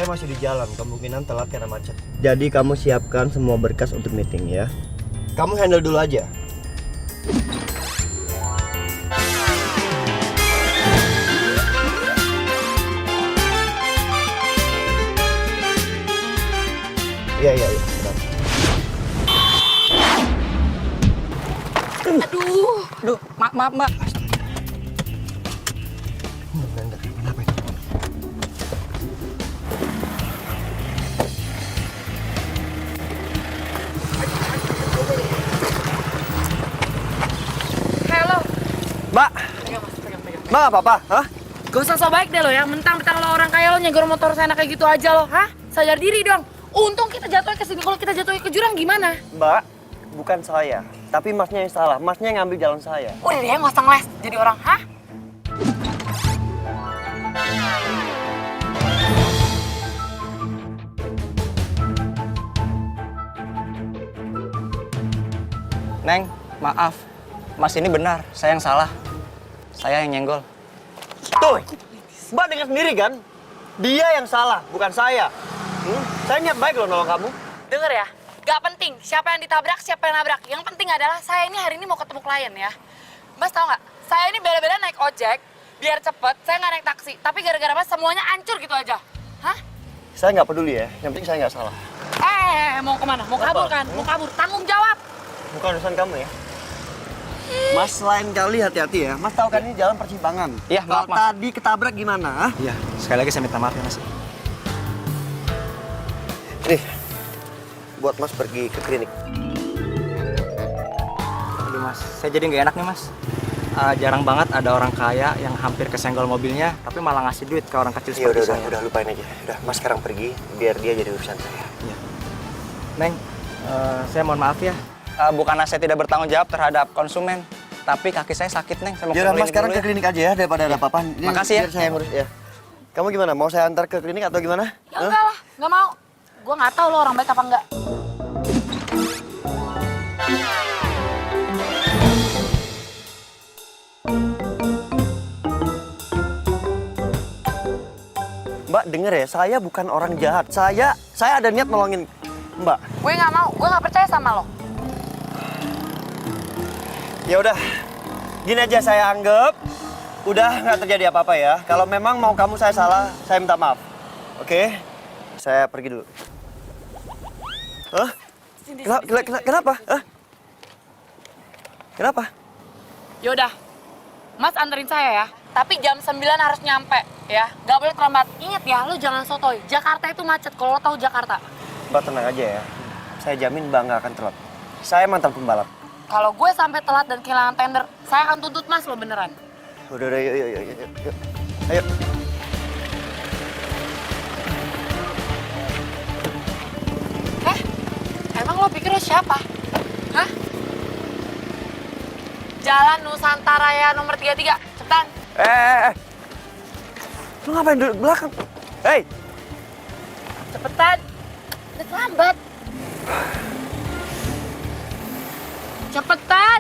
saya masih di jalan, kemungkinan telat karena macet. Jadi kamu siapkan semua berkas untuk meeting ya. Kamu handle dulu aja. Iya. Benar. Aduh, maaf mbak. Benar. Kenapa itu? Halo. Mbak, Pegang. Mbak apa-apa? Hah? Gak usah so baik deh lo ya, mentang-mentang lo orang kaya lo nyegur motor saya kayak gitu aja lo, hah? Sadar diri dong. Untung kita jatuhnya ke sini, kalau kita jatuhnya ke jurang gimana? Mbak, bukan saya, tapi masnya yang salah. Masnya yang ngambil jalan saya. Udah deh, nggak usah ngeles jadi orang, hah? Neng, maaf. Mas ini benar, saya yang salah. Saya yang nyenggol. Tuh, Mbak dengar sendiri kan? Dia yang salah, bukan saya. Saya niat baik loh nolong kamu. Denger ya, gak penting siapa yang ditabrak, siapa yang nabrak. Yang penting adalah saya ini hari ini mau ketemu klien ya. Mas tau nggak? Saya ini bela-bela naik ojek biar cepet. Saya nggak naik taksi, tapi gara-gara mas semuanya hancur gitu aja. Hah? Saya nggak peduli ya, yang penting saya nggak salah. Mau kemana? Mau kabur kan? Mau kabur? Tanggung jawab. Bukan urusan kamu ya. Mas lain kali hati-hati ya. Mas tahu kan ini jalan persimpangan. Iya, maaf, Kalau Mas. tadi ketabrak gimana? Hah? Iya, sekali lagi saya minta maaf ya, Mas. Nih, buat Mas pergi ke klinik. Aduh, Mas. Saya jadi nggak enak nih, Mas. Jarang banget ada orang kaya yang hampir kesenggol mobilnya, tapi malah ngasih duit ke orang kecil Iya seperti saya. udah lupain aja. Udah, Mas sekarang pergi biar dia jadi urusan saya. Iya. Neng, saya mohon maaf ya. Bukannya saya tidak bertanggung jawab terhadap konsumen, tapi kaki saya sakit, Neng. Saya mau Ya udah, Mas klinik sekarang dulu ke klinik aja ya daripada ada apa-apa. Ini Makasih ya. Biar saya ngurus ya. Kamu gimana? Mau saya antar ke klinik atau gimana? Ya enggak lah, nggak mau. Gue nggak tahu lo orang baik apa enggak. Mbak denger ya, saya bukan orang jahat. Saya ada niat nolongin Mbak. Gue nggak mau, gue nggak percaya sama lo. Ya udah, gini aja saya anggap udah nggak terjadi apa-apa ya. Kalau memang mau kamu saya salah, saya minta maaf. Oke? Saya pergi dulu. Hah? Kenapa? Hah? Kenapa? Yaudah, Mas anterin saya ya. Tapi jam 9 harus nyampe ya. Gak boleh terlambat. Ingat ya, lo jangan sotoy. Jakarta itu macet kalau lo tahu Jakarta. Mbak tenang aja ya. Saya jamin Mbak nggak akan telat. Saya mantan pembalap. Kalau gue sampai telat dan kehilangan tender, saya akan tuntut Mas lo beneran. Udah, yuk. Ayo. Emang lo pikir lo siapa? Hah? Jalan Nusantara ya nomor 33, cepetan. Lu ngapain duduk belakang? Hei! Cepetan. Udah terlambat. Cepetan.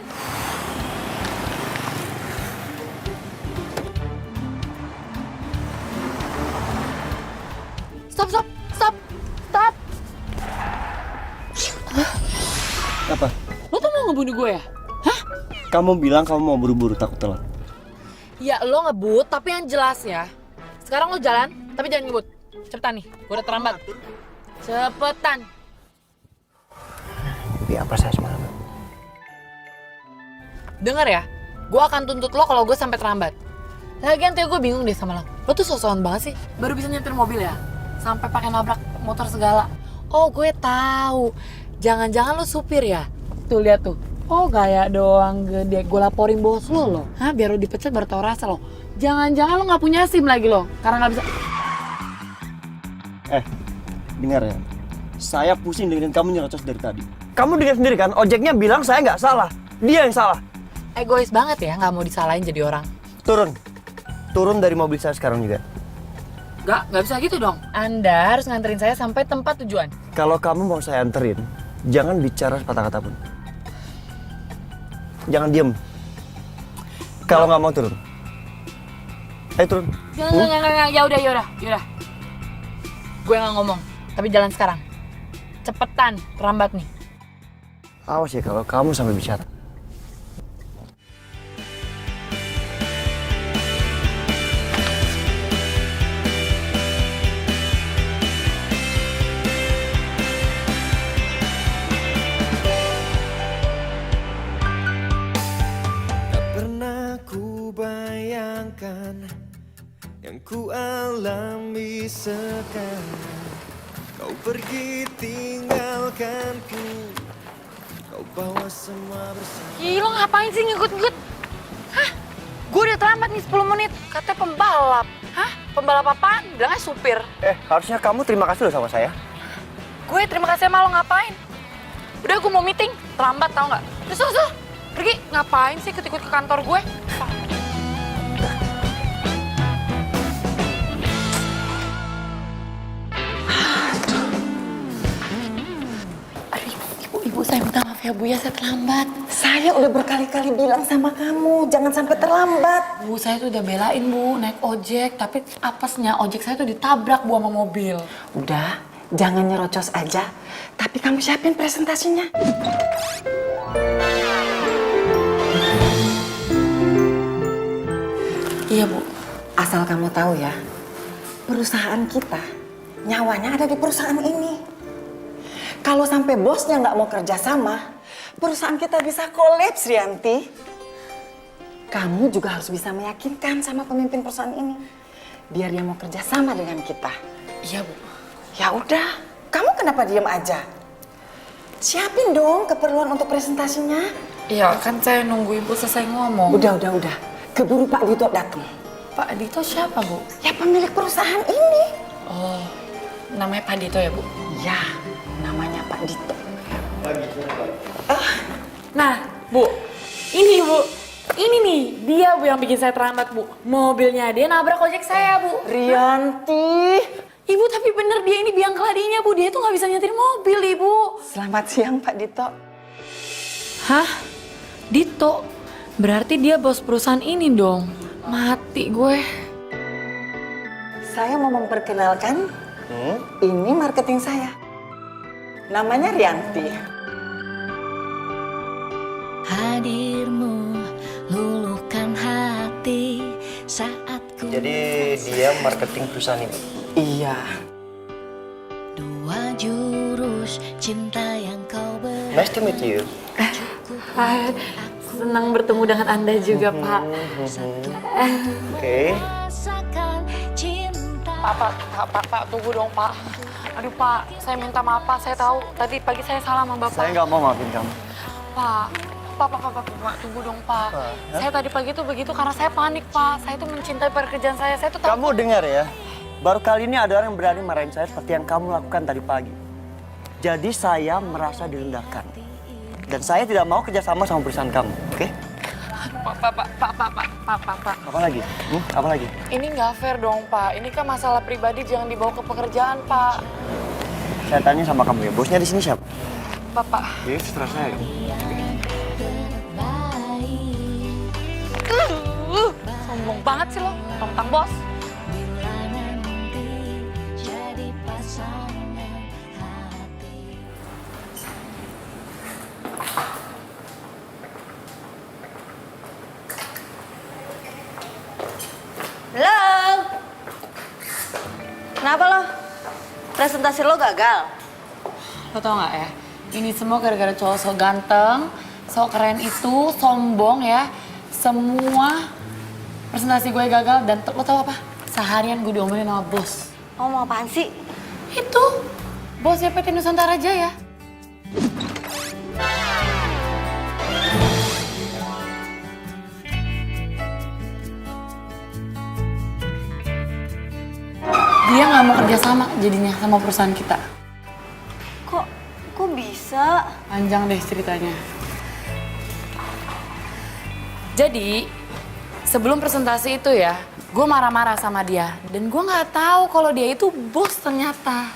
Stop. Apa? Lo tuh mau ngebunuh gue ya? Hah? Kamu bilang kamu mau buru-buru takut telat. Ya lo ngebut, tapi yang jelas ya. Sekarang lo jalan, tapi jangan ngebut. Cepetan nih, gue udah terlambat. Cepetan. Tapi apa saya semalam? Dengar ya, gue akan tuntut lo kalau gue sampai terlambat. Lagian tuh gue bingung deh sama lo. Lo tuh sosokan banget sih, baru bisa nyetir mobil ya? Sampai pakai nabrak motor segala. Oh gue tahu, jangan-jangan lo supir ya? Tuh lihat tuh. Oh gaya doang gede, gue laporin bos lo. Hah, biar lo dipecat baru tau rasa lo. Jangan-jangan lo nggak punya SIM lagi lo, karena nggak bisa. Dengar ya. Saya pusing dengerin kamu nyerocos dari tadi. Kamu dengar sendiri kan, ojeknya bilang saya nggak salah. Dia yang salah. Egois banget ya, nggak mau disalahin jadi orang. Turun dari mobil saya sekarang juga. Nggak bisa gitu dong. Anda harus nganterin saya sampai tempat tujuan. Kalau kamu mau saya anterin, jangan bicara sepatah kata pun. Jangan diem. Kalau nggak mau turun. Ayo turun. Jangan, ya udah. Gue nggak ngomong, tapi jalan sekarang. Cepetan, terlambat nih. Awas ya kalau kamu sampai bicara. Tak pernah ku bayangkan yang ku alami sekarang. Kau pergi tinggalkanku, kau bawa semua bersama. Gila, ngapain sih ngikut-ngikut? Hah? Gue udah terlambat nih 10 menit. Katanya pembalap. Hah? Pembalap apaan? Bilangnya supir. Harusnya kamu terima kasih loh sama saya. Gue terima kasih sama lo, ngapain? Udah, gue mau meeting. Terlambat tau nggak? Terus, pergi. Ngapain sih ikut-ikut ke kantor gue? Ibu, saya minta maaf ya Bu ya, saya terlambat. Saya udah berkali-kali bilang sama kamu, jangan sampai terlambat. Bu, saya tuh udah belain Bu, naik ojek. Tapi apesnya ojek saya tuh ditabrak Bu sama mobil. Udah, jangan nyerocos aja. Tapi kamu siapin presentasinya. Iya Bu. Asal kamu tahu ya, perusahaan kita, nyawanya ada di perusahaan ini. Kalau sampai bosnya nggak mau kerja sama, perusahaan kita bisa kolaps, Rianti. Kamu juga harus bisa meyakinkan sama pemimpin perusahaan ini, biar dia mau kerja sama dengan kita. Iya Bu. Ya udah, kamu kenapa diem aja? Siapin dong keperluan untuk presentasinya. Iya, kan saya nunggu Ibu selesai ngomong. Udah. Keburu Pak Dito datang. Pak Dito siapa Bu? Ya pemilik perusahaan ini. Oh, namanya Pak Dito ya Bu? Ya, namanya Pak Dito. Nah, Bu, ini Bu. Ini nih, dia Bu yang bikin saya terlambat Bu. Mobilnya dia nabrak ojek saya Bu. Rianti. Ibu, tapi bener dia ini biang keladinya Bu. Dia tuh nggak bisa nyetir mobil Ibu. Selamat siang Pak Dito. Hah? Dito? Berarti dia bos perusahaan ini dong. Mati gue. Saya mau memperkenalkan, ini marketing saya. Namanya Rianti. Hadirmu luluhkan hati saat ku Jadi dia marketing perusahaan ini. Iya. dua jurus cinta yang kau beri. Nice to meet you. Hai, senang bertemu dengan Anda juga Pak. Oke. Rasakan cinta. Pak, tunggu dong Pak. Aduh Pak, saya minta maaf Pak. Saya tahu tadi pagi saya salah sama Bapak. Saya nggak mau maafin kamu. Pak, tunggu dong Pak. Saya tadi pagi tuh begitu karena saya panik Pak. Saya tuh mencintai pekerjaan saya tuh tahu. Kamu dengar ya, baru kali ini ada orang yang berani marahin saya seperti yang kamu lakukan tadi pagi. Jadi saya merasa direndahkan. Dan saya tidak mau kerjasama sama perusahaan kamu, oke? Pak. Apa lagi? Apa lagi? Ini nggak fair dong Pak. Ini kan masalah pribadi, jangan dibawa ke pekerjaan Pak. Saya tanya sama kamu ya, bosnya di sini siapa? Bapak. Jadi terserah saya. Sombong banget sih lo, tentang bos. Bila nanti jadi pasangan hati. Halo. Kenapa lo? Presentasi lo gagal? Lo tau gak ya, ini semua gara-gara cowok so ganteng, so keren itu, sombong ya. Semua presentasi gue gagal dan lo tau apa? Seharian gue diomelin sama bos. Oh, mau apaan sih? Itu, bosnya PT Nusantara Jaya. Dia nggak mau kerja sama jadinya sama perusahaan kita. Kok bisa? Panjang deh ceritanya. Jadi, sebelum presentasi itu ya, gue marah-marah sama dia. Dan gue nggak tahu kalau dia itu bos ternyata.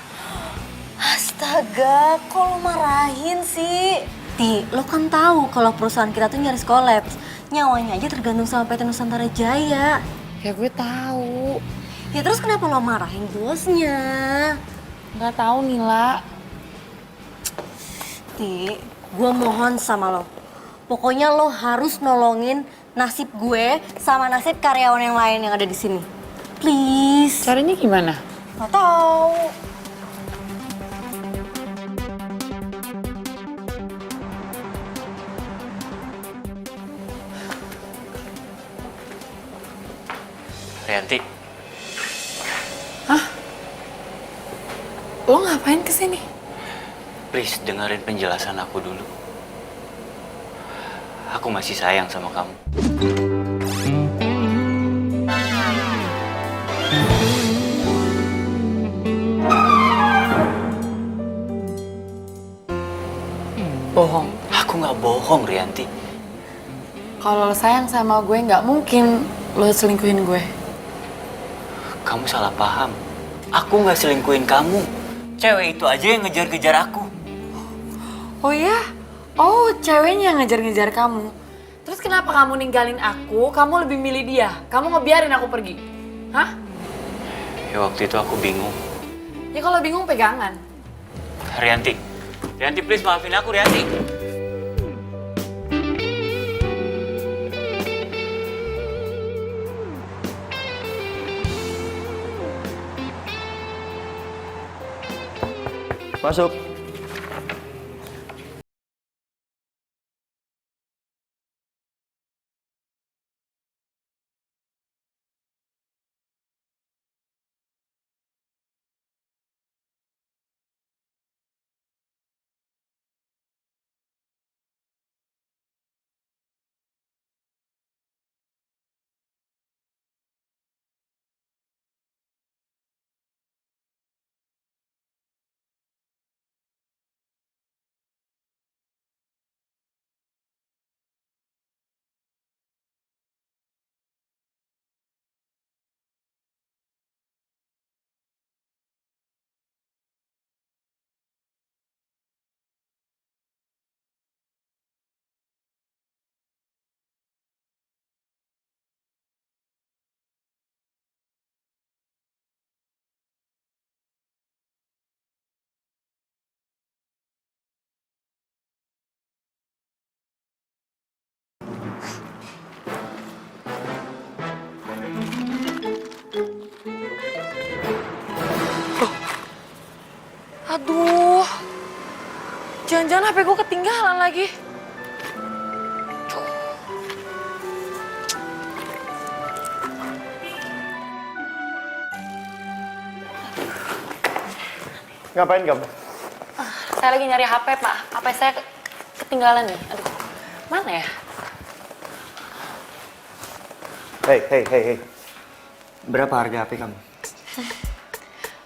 Astaga, kok lo marahin sih? Ti, lo kan tahu kalau perusahaan kita tuh nyaris kolaps. Nyawanya aja tergantung sama PT Nusantara Jaya. Ya gue tahu. Ya terus kenapa lo marahin bosnya? Nggak tahu Nila. Ti, gue mohon sama lo. Pokoknya lo harus nolongin nasib gue sama nasib karyawan yang lain yang ada di sini. Please. Caranya gimana? Gak tahu. Rianti, Lo ngapain kesini? please dengerin penjelasan aku dulu. Aku masih sayang sama kamu. Bohong. Aku nggak bohong, Rianti. Kalau lo sayang sama gue, nggak mungkin lo selingkuhin gue. Kamu salah paham. Aku nggak selingkuhin kamu. Cewek itu aja yang ngejar-ngejar aku. Oh ya? Oh, ceweknya yang ngejar-ngejar kamu. Terus kenapa kamu ninggalin aku, kamu lebih milih dia? Kamu ngebiarin aku pergi? Hah? Ya waktu itu aku bingung. Ya kalau bingung pegangan. Rianti, Rianti please maafin aku, Rianti. Masuk. Aduh, jangan-jangan HP gue ketinggalan lagi. Ngapain kamu? Saya lagi nyari HP, Pak. HP saya ketinggalan nih. Aduh, mana ya? Hei. Berapa harga HP kamu?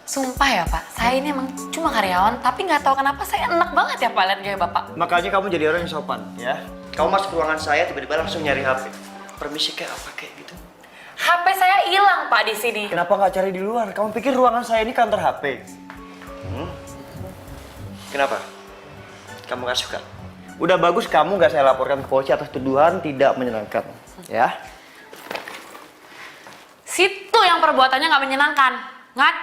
Sumpah ya, Pak. Saya ini emang cuma karyawan, tapi nggak tahu kenapa saya enak banget ya, Pak, lihat gaya Bapak. Makanya kamu jadi orang yang sopan, ya. Kamu masuk ruangan saya, tiba-tiba langsung nyari HP. Permisi kayak apa kayak gitu? HP saya hilang, Pak, di sini. Kenapa nggak cari di luar? Kamu pikir ruangan saya ini kantor HP? Kenapa? Kamu nggak suka? Udah bagus kamu nggak saya laporkan ke polisi atas tuduhan tidak menyenangkan, ya? Situ yang perbuatannya nggak menyenangkan. Nggak.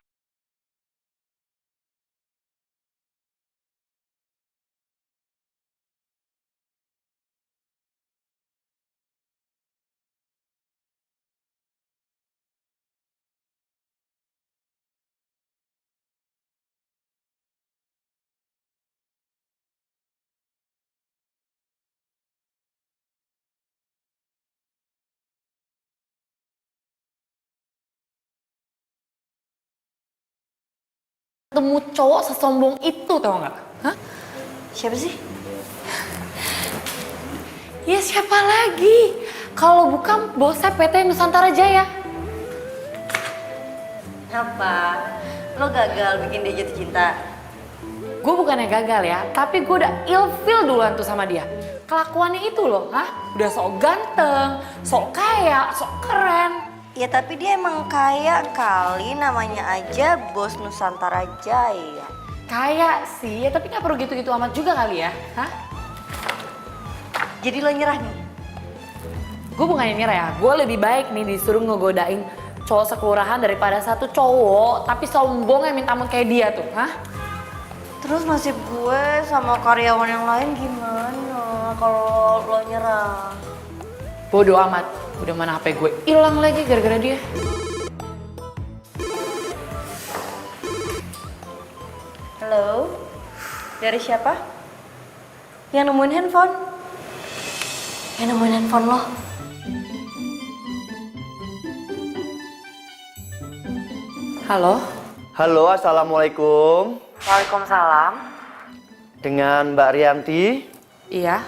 Temu cowok sesombong itu, tau nggak? Hah? Siapa sih? Ya siapa lagi? Kalau bukan bosnya PT Nusantara Jaya. Apa? Lo gagal bikin dia jatuh cinta? Gue bukannya gagal ya, tapi gue udah ilfil duluan tuh sama dia. Kelakuannya itu loh, hah? Udah sok ganteng, sok kaya, sok keren. Ya tapi dia emang kaya kali, namanya aja Bos Nusantara Jaya. Kaya sih, ya tapi nggak perlu gitu-gitu amat juga kali ya, hah? Jadi lo nyerah nih? Gue bukannya nyerah ya, gue lebih baik nih disuruh ngegodain cowok sekelurahan daripada satu cowok tapi sombong yang minta ampun kayak dia tuh, hah? Terus nasib gue sama karyawan yang lain gimana kalau lo nyerah? Bodoh amat, udah mana HP gue hilang lagi gara-gara dia. Halo, dari siapa? Yang nemuin handphone? Yang nemuin handphone lo? Halo? Halo, assalamualaikum. Waalaikumsalam. Dengan Mbak Rianti. Iya.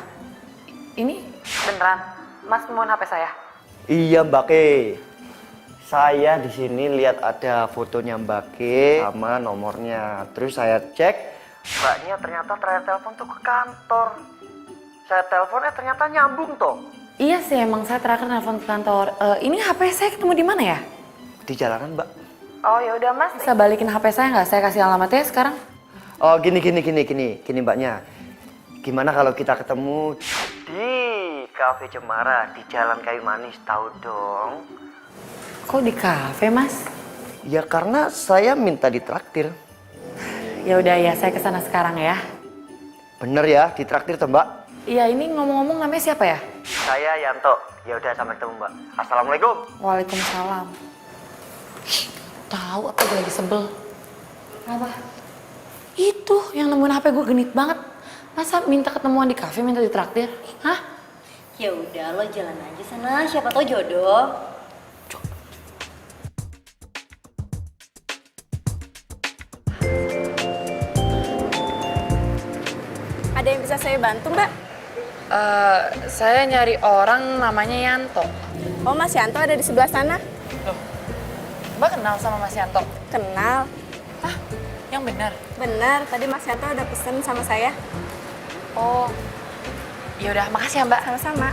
Ini beneran, Mas nemuin HP saya? Iya Mbak Ke. Saya di sini lihat ada fotonya Mbak Ke sama nomornya. Terus saya cek, Mbaknya ternyata terakhir telepon tuh ke kantor. Saya teleponnya ternyata nyambung toh. Iya sih, emang saya terakhir nelfon ke kantor. Ini HP saya ketemu di mana ya? Di jalanan Mbak. Oh ya udah Mas, bisa balikin HP saya nggak? Saya kasih alamatnya sekarang. Oh gini Mbaknya. Gimana kalau kita ketemu di Cafe Cemara di Jalan Kayu Manis, tahu dong? Kok di kafe Mas? Ya karena saya minta ditraktir. Ya udah ya, saya kesana sekarang ya. Bener ya, ditraktir toh Mbak? Iya, ini ngomong-ngomong namanya siapa ya? Saya Yanto. Ya udah sampai ketemu Mbak. Assalamualaikum. Waalaikumsalam. Tahu apa gue lagi sebel? Apa? Itu yang nemuin HP gue genit banget. Masa minta ketemuan di kafe, minta ditraktir? Hah? Ya udah lo jalan aja sana, siapa tau jodoh. Ada yang bisa saya bantu, Mbak? Saya nyari orang namanya Yanto. Oh, Mas Yanto ada di sebelah sana. Mbak kenal sama Mas Yanto? Kenal. Hah? Yang benar? Benar, tadi Mas Yanto ada pesen sama saya. Oh, ya udah, makasih ya Mbak. Sama-sama.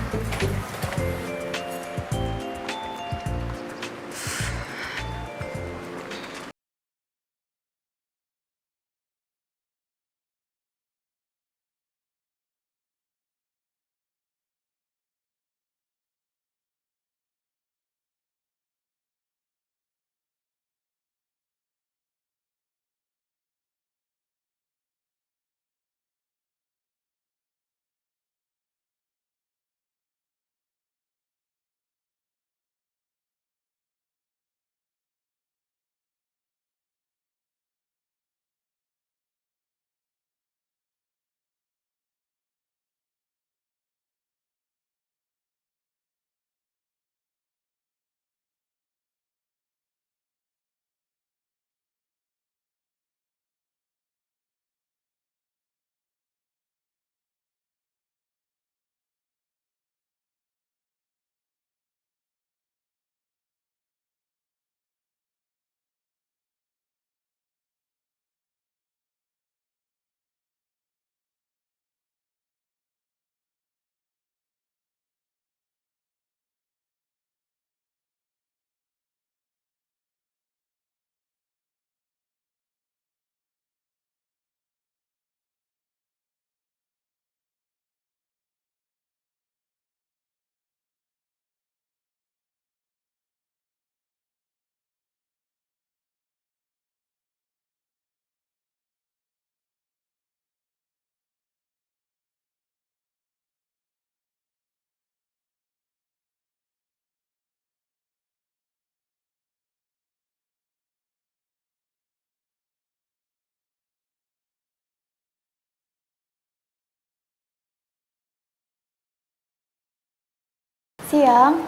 Siang.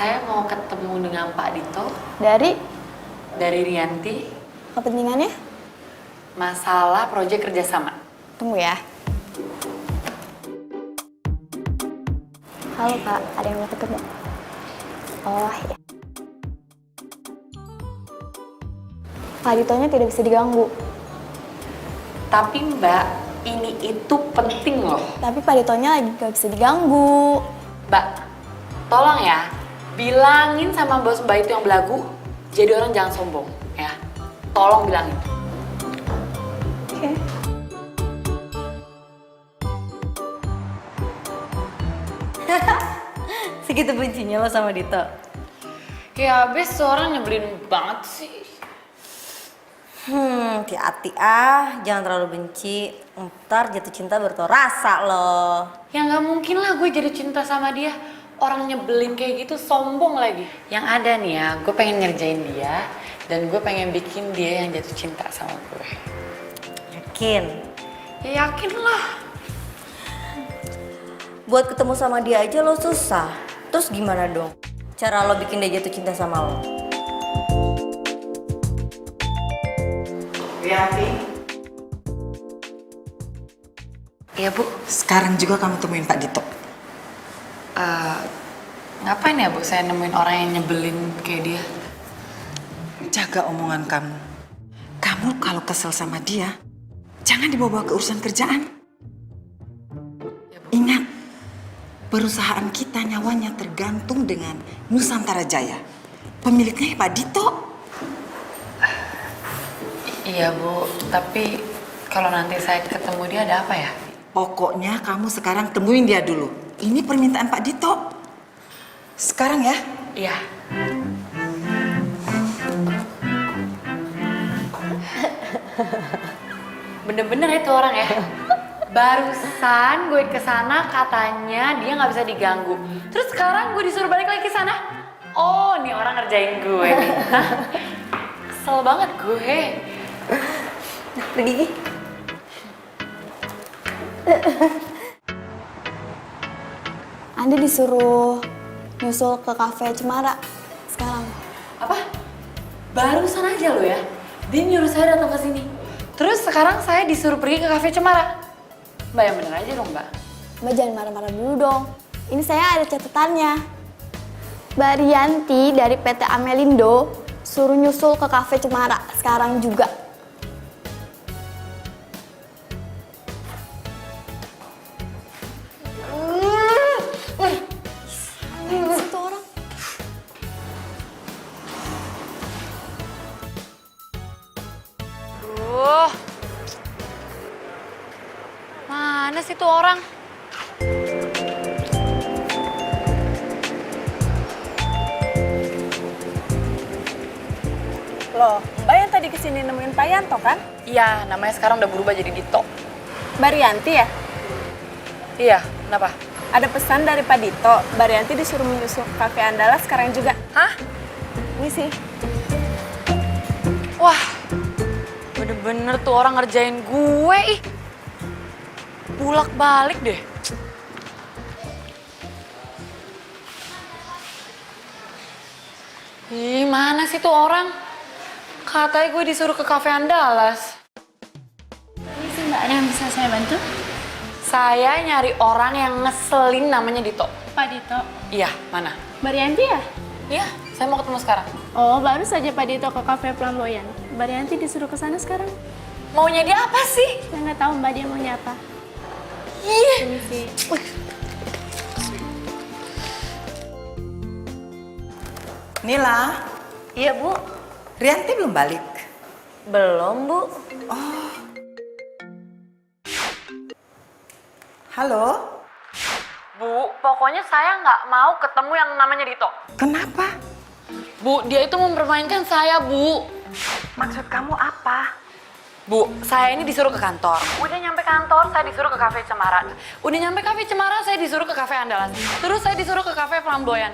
Saya mau ketemu dengan Pak Dito Dari dari Rianti. kepentingannya? Masalah proyek kerjasama. Tunggu ya. Halo Pak, ada yang mau ketemu? Oh ya. Pak Ditonya tidak bisa diganggu. Tapi Mbak, ini itu penting loh. Tapi Pak Ditonya lagi gak bisa diganggu. Mbak, tolong ya, bilangin sama bos Mbak itu yang belagu, jadi orang jangan sombong, ya. Tolong bilangin. Oke. Segitu bencinya lo sama Dito? Kayak abis seorang nyebelin banget sih. Hati-hati ah, jangan terlalu benci. Ntar jatuh cinta baru tau rasa loh. Ya nggak mungkin lah gue jadi cinta sama dia. Orang nyebelin kayak gitu sombong lagi. Yang ada nih ya, gue pengen ngerjain dia. Dan gue pengen bikin dia yang jatuh cinta sama gue. Yakin? Ya yakin lah. Buat ketemu sama dia aja lo susah. Terus gimana dong cara lo bikin dia jatuh cinta sama lo? Rianti, Iya Bu. sekarang juga kamu temuin Pak Dito. Ngapain ya Bu saya nemuin orang yang nyebelin kayak dia? Jaga omongan kamu. Kamu kalau kesel sama dia, jangan dibawa ke urusan kerjaan. Ingat, perusahaan kita nyawanya tergantung dengan Nusantara Jaya. Pemiliknya Pak Dito. Iya Bu, tapi kalau nanti saya ketemu dia ada apa ya? Pokoknya kamu sekarang temuin dia dulu. Ini permintaan Pak Dito. Sekarang ya. Iya. Bener-bener itu orang ya. Barusan gue kesana katanya dia nggak bisa diganggu. Terus sekarang gue disuruh balik lagi ke sana. Oh, nih orang ngerjain gue nih. Hah? Kesel banget gue. Pergi. Andi disuruh nyusul ke kafe Cemara sekarang. Apa? Barusan aja lo ya. Dia nyuruh saya datang ke sini. Terus sekarang saya disuruh pergi ke kafe Cemara. Mbak yang bener aja dong Mbak. Mbak jangan marah-marah dulu dong. Ini saya ada catatannya. Mbak Rianti dari PT Amelindo suruh nyusul ke kafe Cemara sekarang juga. Itu orang. Duh. Mana sih tuh orang? Loh, Mbak yang tadi kesini nemuin Pak Yanto kan? Iya, namanya sekarang udah berubah jadi Dito. Mbak Rianti ya? Iya, kenapa? Ada pesan dari Pak Dito, Mbak Rianti disuruh menyusul ke Cafe Andala sekarang juga. Hah? Ini sih. Wah, bener-bener tuh orang ngerjain gue ih. Bulak-balik deh. Ih, mana sih tuh orang? Katanya gue disuruh ke Cafe Andalas. Ini sih Mbak, ada yang bisa saya bantu? Saya nyari orang yang ngeselin namanya Dito. Pak Dito. Iya, mana? Mbak Rianti ya? Iya, saya mau ketemu sekarang. Oh, baru saja Pak Dito ke Cafe Flamboyan. Mbak Rianti disuruh ke sana sekarang. Maunya dia apa sih? Saya nggak tahu Mbak dia maunya apa. Ih. Ini sih. Nila, Iya Bu. Rianti belum balik. Belum Bu. Halo, Bu, pokoknya saya nggak mau ketemu yang namanya Dito. kenapa? Bu, dia itu mempermainkan saya, Bu. Maksud kamu apa? Bu, saya ini disuruh ke kantor. Udah nyampe kantor, saya disuruh ke Cafe Cemara. Udah nyampe Cafe Cemara, saya disuruh ke Cafe Andalas. Terus saya disuruh ke Cafe Flamboyan.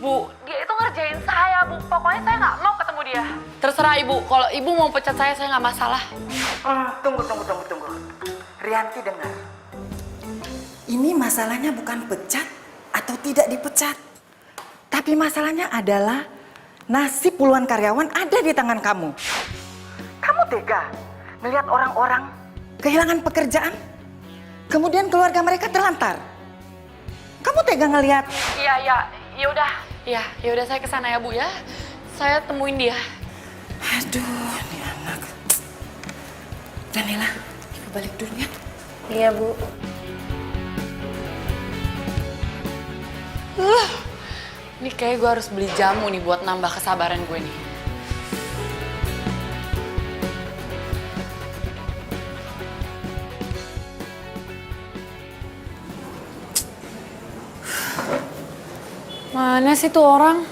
Bu, dia itu ngerjain saya, Bu. Pokoknya saya nggak mau ketemu dia. Terserah Ibu, kalau Ibu mau pecat saya nggak masalah. Tunggu. Rianti dengar. Ini masalahnya bukan pecat atau tidak dipecat. Tapi masalahnya adalah nasib puluhan karyawan ada di tangan kamu. Kamu tega melihat orang-orang kehilangan pekerjaan, kemudian keluarga mereka terlantar. Kamu tega ngelihat? Iya, yaudah saya kesana ya Bu ya. Saya temuin dia. Aduh, ini anak. Danila, ibu balik dulu ya. Iya Bu. Ini kayak gue harus beli jamu nih buat nambah kesabaran gue nih. Mana sih tuh orang?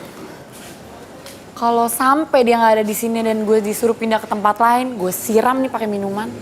Kalau sampai dia nggak ada di sini dan gue disuruh pindah ke tempat lain, gue siram nih pakai minuman.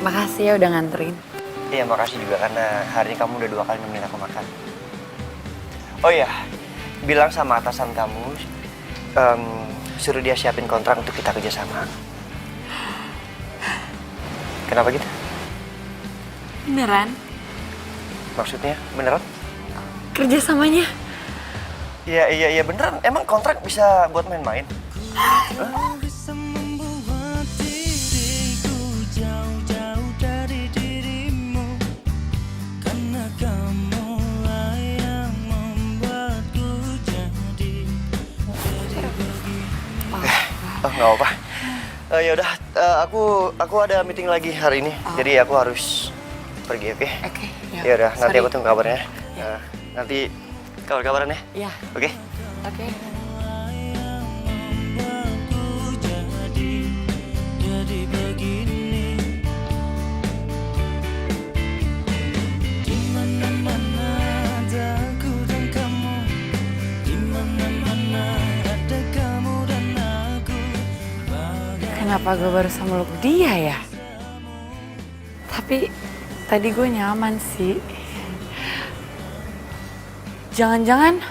Makasih ya udah nganterin. Iya, makasih juga karena hari ini kamu udah 2 kali nemenin aku makan. Oh iya, bilang sama atasan kamu, suruh dia siapin kontrak untuk kita kerjasama. Kenapa gitu? Beneran? Maksudnya beneran? Kerjasamanya? Iya beneran. Emang kontrak bisa buat main-main? Oh, nggak apa-apa. Ya udah, aku ada meeting lagi hari ini, jadi aku harus pergi, oke? Oke. Ya udah, nanti aku tunggu kabarnya. Nanti kabar-kabaran ya. Iya. Oke? Oke. Kenapa gue baru meluk dia ya? Tapi tadi gue nyaman sih. Jangan-jangan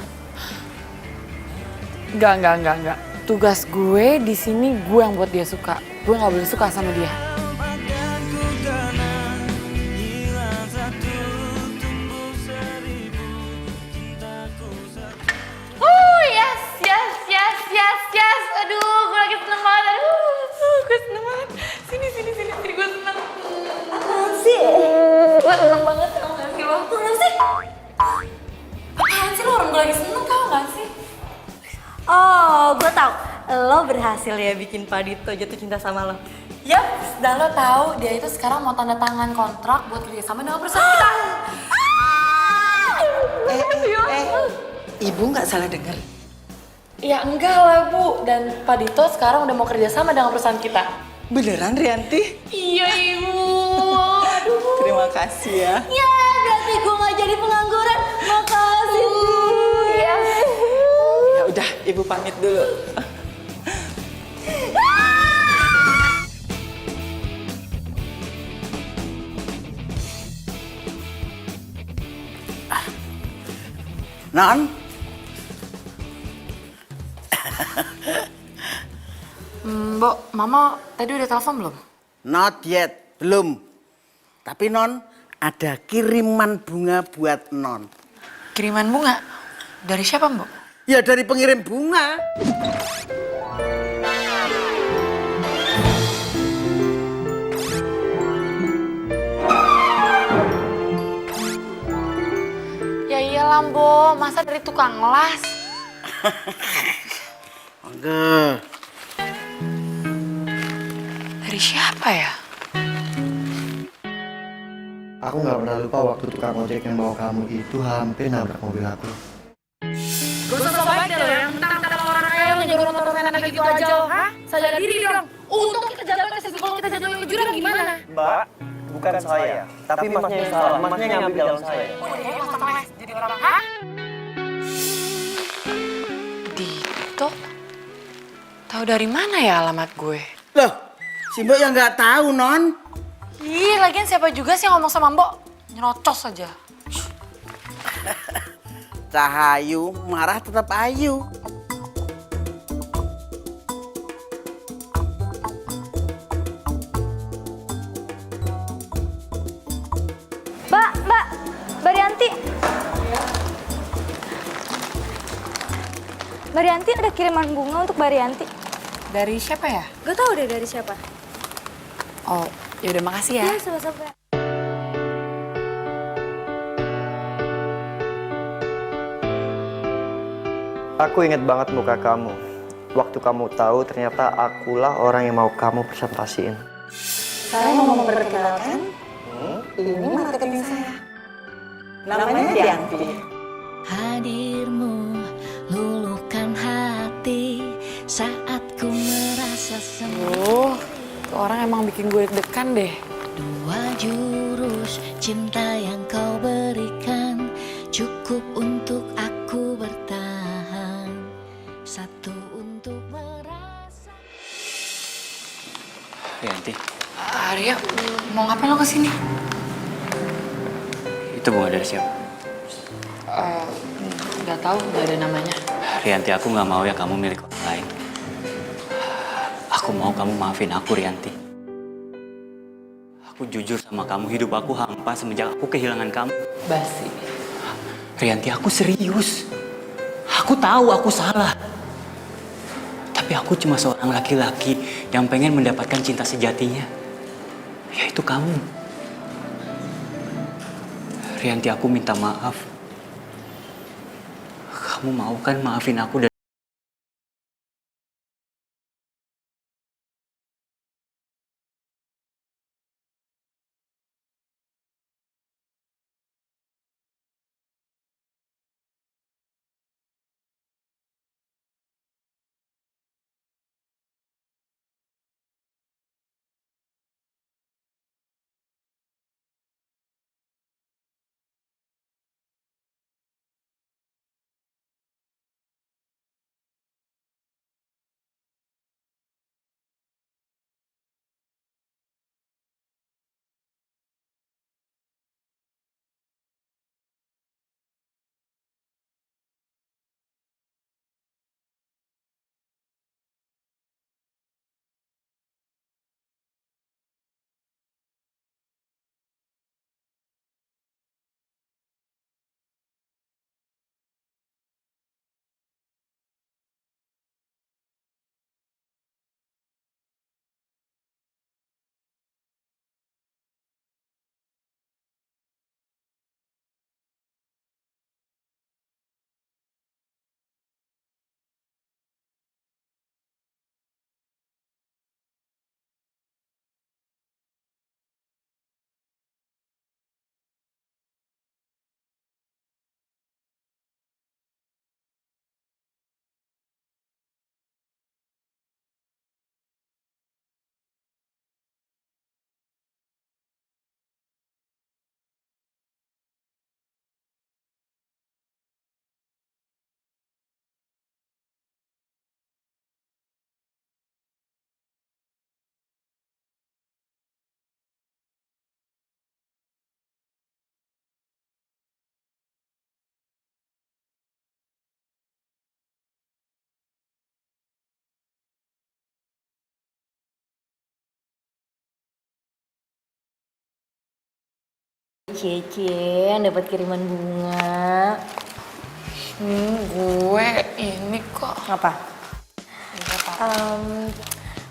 enggak. Tugas gue di sini gue yang buat dia suka. Gue nggak boleh suka sama dia. Yes. Aduh, gue lagi seneng banget. Gue seneng banget. Sini, gue seneng. Apaan sih? Gue seneng banget, tau gak sih lo? Kenapa sih? Apaan sih lo, orang gue lagi seneng, tau gak sih? Oh, gue tau. Lo berhasil ya bikin Pak Dito jatuh cinta sama lo. Yap, dan lo tahu dia itu sekarang mau tanda tangan kontrak buat kerjasama dengan perusahaan kita. Ibu nggak salah dengar. Ya enggak lah Bu, dan Pak Dito sekarang udah mau kerja sama dengan perusahaan kita. Beneran Rianti? Iya Ibu. Terima kasih ya. Ya, berarti gue gak jadi pengangguran. Makasih, Iya. Ya udah, Ibu pamit dulu. Non, Mbok, Mama tadi udah telepon belum? not yet, belum. Tapi Non, ada kiriman bunga buat Non. Kiriman bunga? Dari siapa Mbok? Ya dari pengirim bunga. Ya iyalah Mbok, masa dari tukang las? Enggak. Dari siapa ya? Aku nggak pernah lupa waktu tukang ojek yang bawa kamu itu hampir nabrak mobil aku. Gak usah sok baik deh lo yang mentang-mentang orang kaya lo nyegur motor enak kayak gitu aja lo, hah? Sadar diri dong. Untung kita jatuh ke sisi, kalau kita jatuh ke jurang gimana? Mbak, bukan saya, tapi masnya yang salah. Masnya yang ngambil jalan saya. Oh jadi lo stres jadi orang, hah? Dito? Tahu dari mana ya alamat gue? Loh, si Mbok yang nggak tahu Non. Ih, lagian siapa juga sih yang ngomong sama Mbok? Nyerocos aja. Cahayu, marah tetap ayu. Mbak Rianti. Mbak Rianti ada kiriman bunga untuk Mbak Rianti. Dari siapa ya? Gak tau deh dari siapa. Oh, yaudah makasih ya. Iya, sama-sama. Aku ingat banget muka kamu. Waktu kamu tahu ternyata akulah orang yang mau kamu presentasiin. Saya mau memperkenalkan, ini marketing saya. Namanya Rianti. Hadirmu luluhkan hati saat ku merasa sendiri. Tuh orang emang bikin gue deg-degan deh. Dua jurus cinta yang kau berikan cukup untuk aku bertahan. Satu untuk merasa. Rianti, Arya, mau ngapain lo kesini? itu bunga dari siapa? Gak tahu, gak ada namanya. Rianti, aku nggak mau ya kamu milik orang lain. Aku mau kamu maafin aku, Rianti. Aku jujur sama kamu, hidup aku hampa semenjak aku kehilangan kamu. Basi. Rianti, aku serius. Aku tahu aku salah. Tapi aku cuma seorang laki-laki yang pengen mendapatkan cinta sejatinya. Yaitu kamu. Rianti, aku minta maaf. Kamu mau kan maafin aku dan Cie, dapat kiriman bunga. Gue ini kok. Apa?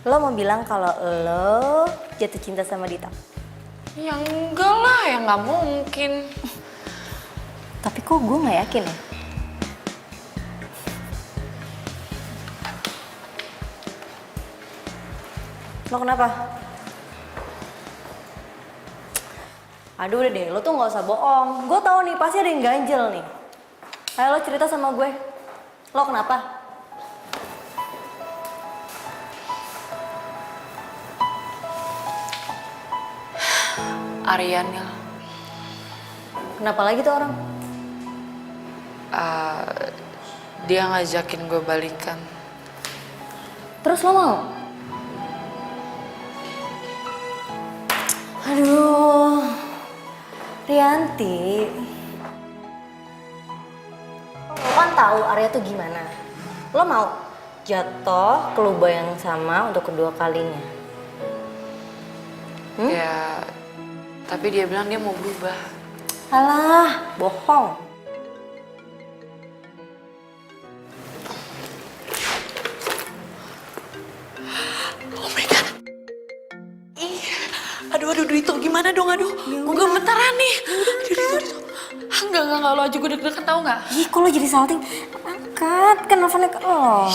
Lo mau bilang kalau lo jatuh cinta sama Dito? Ya enggak lah, ya nggak mungkin. Tapi kok gue nggak yakin ya? Lo kenapa? Aduh udah deh, lo tuh nggak usah bohong. Gue tahu nih, pasti ada yang ganjel nih. Ayo lo cerita sama gue. Lo kenapa? Arianil. Kenapa lagi tuh orang? Dia ngajakin gue balikan. Terus lo mau? Aduh, Rianti. Lo kan tahu Arya tuh gimana. Lo mau jatuh ke lubang yang sama untuk kedua kalinya? Ya, tapi dia bilang dia mau berubah. Alah, bohong. Oh my god. Ih, aduh itu gimana dong, aduh. Gue gemetaran nih. Aduh. Enggak, lo aja gue deg-degan tau gak? Ih, kok lo jadi salting? Angkat, kan nelfonnya ke lo.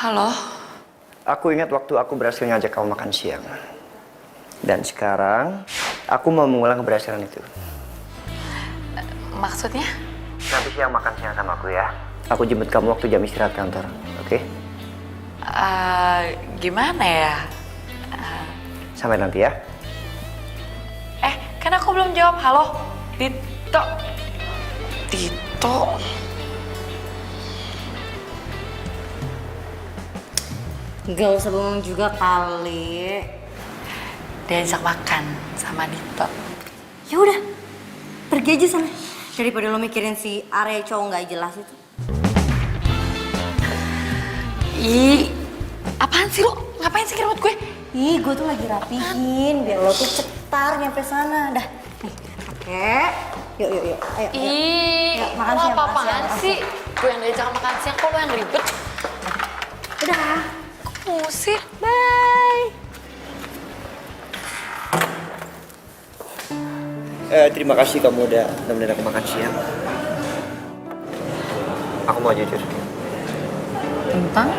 Halo? Aku ingat waktu aku berhasil ngajak kamu makan siang. Dan sekarang, aku mau mengulang keberhasilan itu. Maksudnya? Nanti siang makan siang sama aku ya. Aku jemput kamu waktu jam istirahat kantor, oke? Gimana ya? Sampai nanti ya. Kan aku belum jawab. Halo? Dito? Gak usah bengong juga kali. Diajak makan sama Dito. Ya udah, pergi aja sana. Daripada lo mikirin si Arya cowok nggak jelas itu. Ih, apaan sih lo? Ngapain sih kirim gue? Ih, gue tuh lagi rapihin biar lo tuh cetar nyampe sana. Dah, nih, oke. Yuk, ayo. Ih, Yuk, makan lo siang, apa-apaan makan siang. sih? Gue yang diajak makan siang, kok lo yang ribet? Udah. Musik. Bye. Terima kasih kamu udah nemenin aku makan siang. Aku mau jujur. Tentang?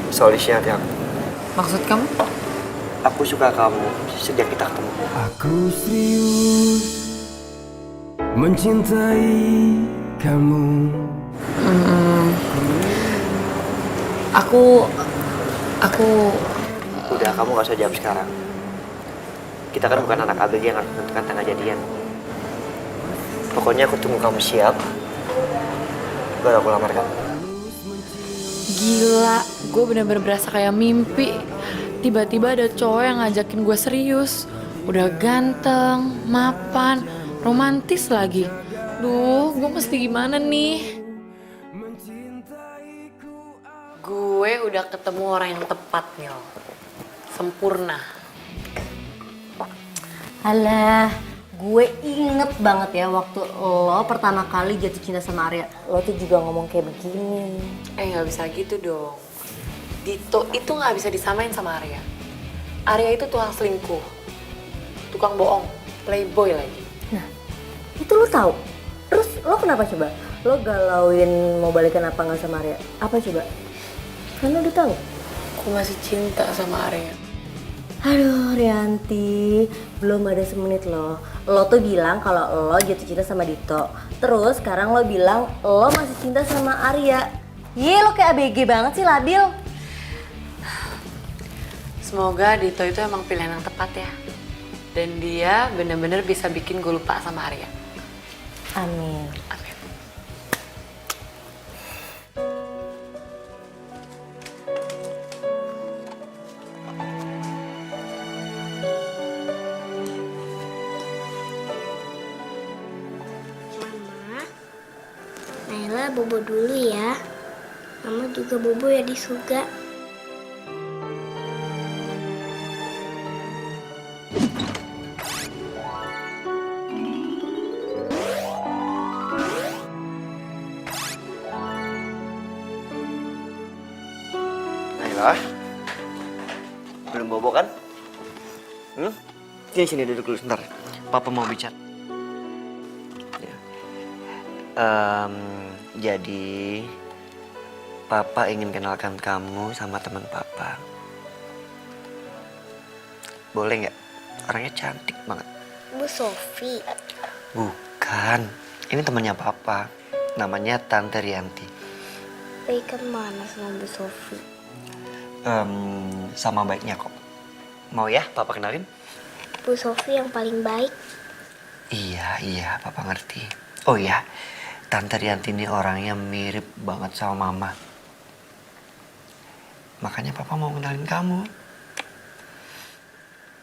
Soal isi hati aku. Maksud kamu? Aku suka kamu sejak kita ketemu. Aku serius mencintai kamu. Aku Udah, kamu gak usah jawab sekarang. Kita kan bukan anak ABG yang harus menentukan tanggal jadian. Pokoknya aku tunggu kamu siap, baru aku lamar kamu. gila, gue bener-bener berasa kayak mimpi. Tiba-tiba ada cowok yang ngajakin gue serius. Udah ganteng, mapan, romantis lagi. Duh, gue mesti gimana nih? Gue udah ketemu orang yang tepat, Mil. Sempurna. Alah, gue inget banget ya waktu lo pertama kali jatuh cinta sama Arya. Lo tuh juga ngomong kayak begini. Gak bisa gitu dong. Dito itu gak bisa disamain sama Arya. Arya itu tukang selingkuh, tukang bohong, playboy lagi. Nah, itu lo tahu. Terus lo kenapa coba? Lo galauin mau balikan apa nggak sama Arya? Apa coba? Kan lo udah tahu. Aku masih cinta sama Arya. Aduh, Rianti, belum ada semenit lo. Lo tuh bilang kalau lo jatuh cinta sama Dito. Terus sekarang lo bilang lo masih cinta sama Arya. Ye, lo kayak ABG banget sih, labil. Semoga Dito itu emang pilihan yang tepat ya. Dan dia bener-bener bisa bikin gue lupa sama Arya. Amin. Amin. Naila bobo dulu ya. Mama juga bobo ya di surga. Ah, belum bobo kan? Sini duduk dulu sebentar. Papa mau bicara. Ya. Jadi, Papa ingin kenalkan kamu sama teman Papa. Boleh nggak? Orangnya cantik banget. Bu Sofi. Bukan, ini temannya Papa. Namanya Tante Rianti. Baikan mana sama Bu Sofi? Sama baiknya kok. Mau ya Papa kenalin? Bu Sofi yang paling baik. Iya, Papa ngerti. Oh iya, Tante Rianti ini orangnya mirip banget sama Mama. Makanya Papa mau kenalin kamu.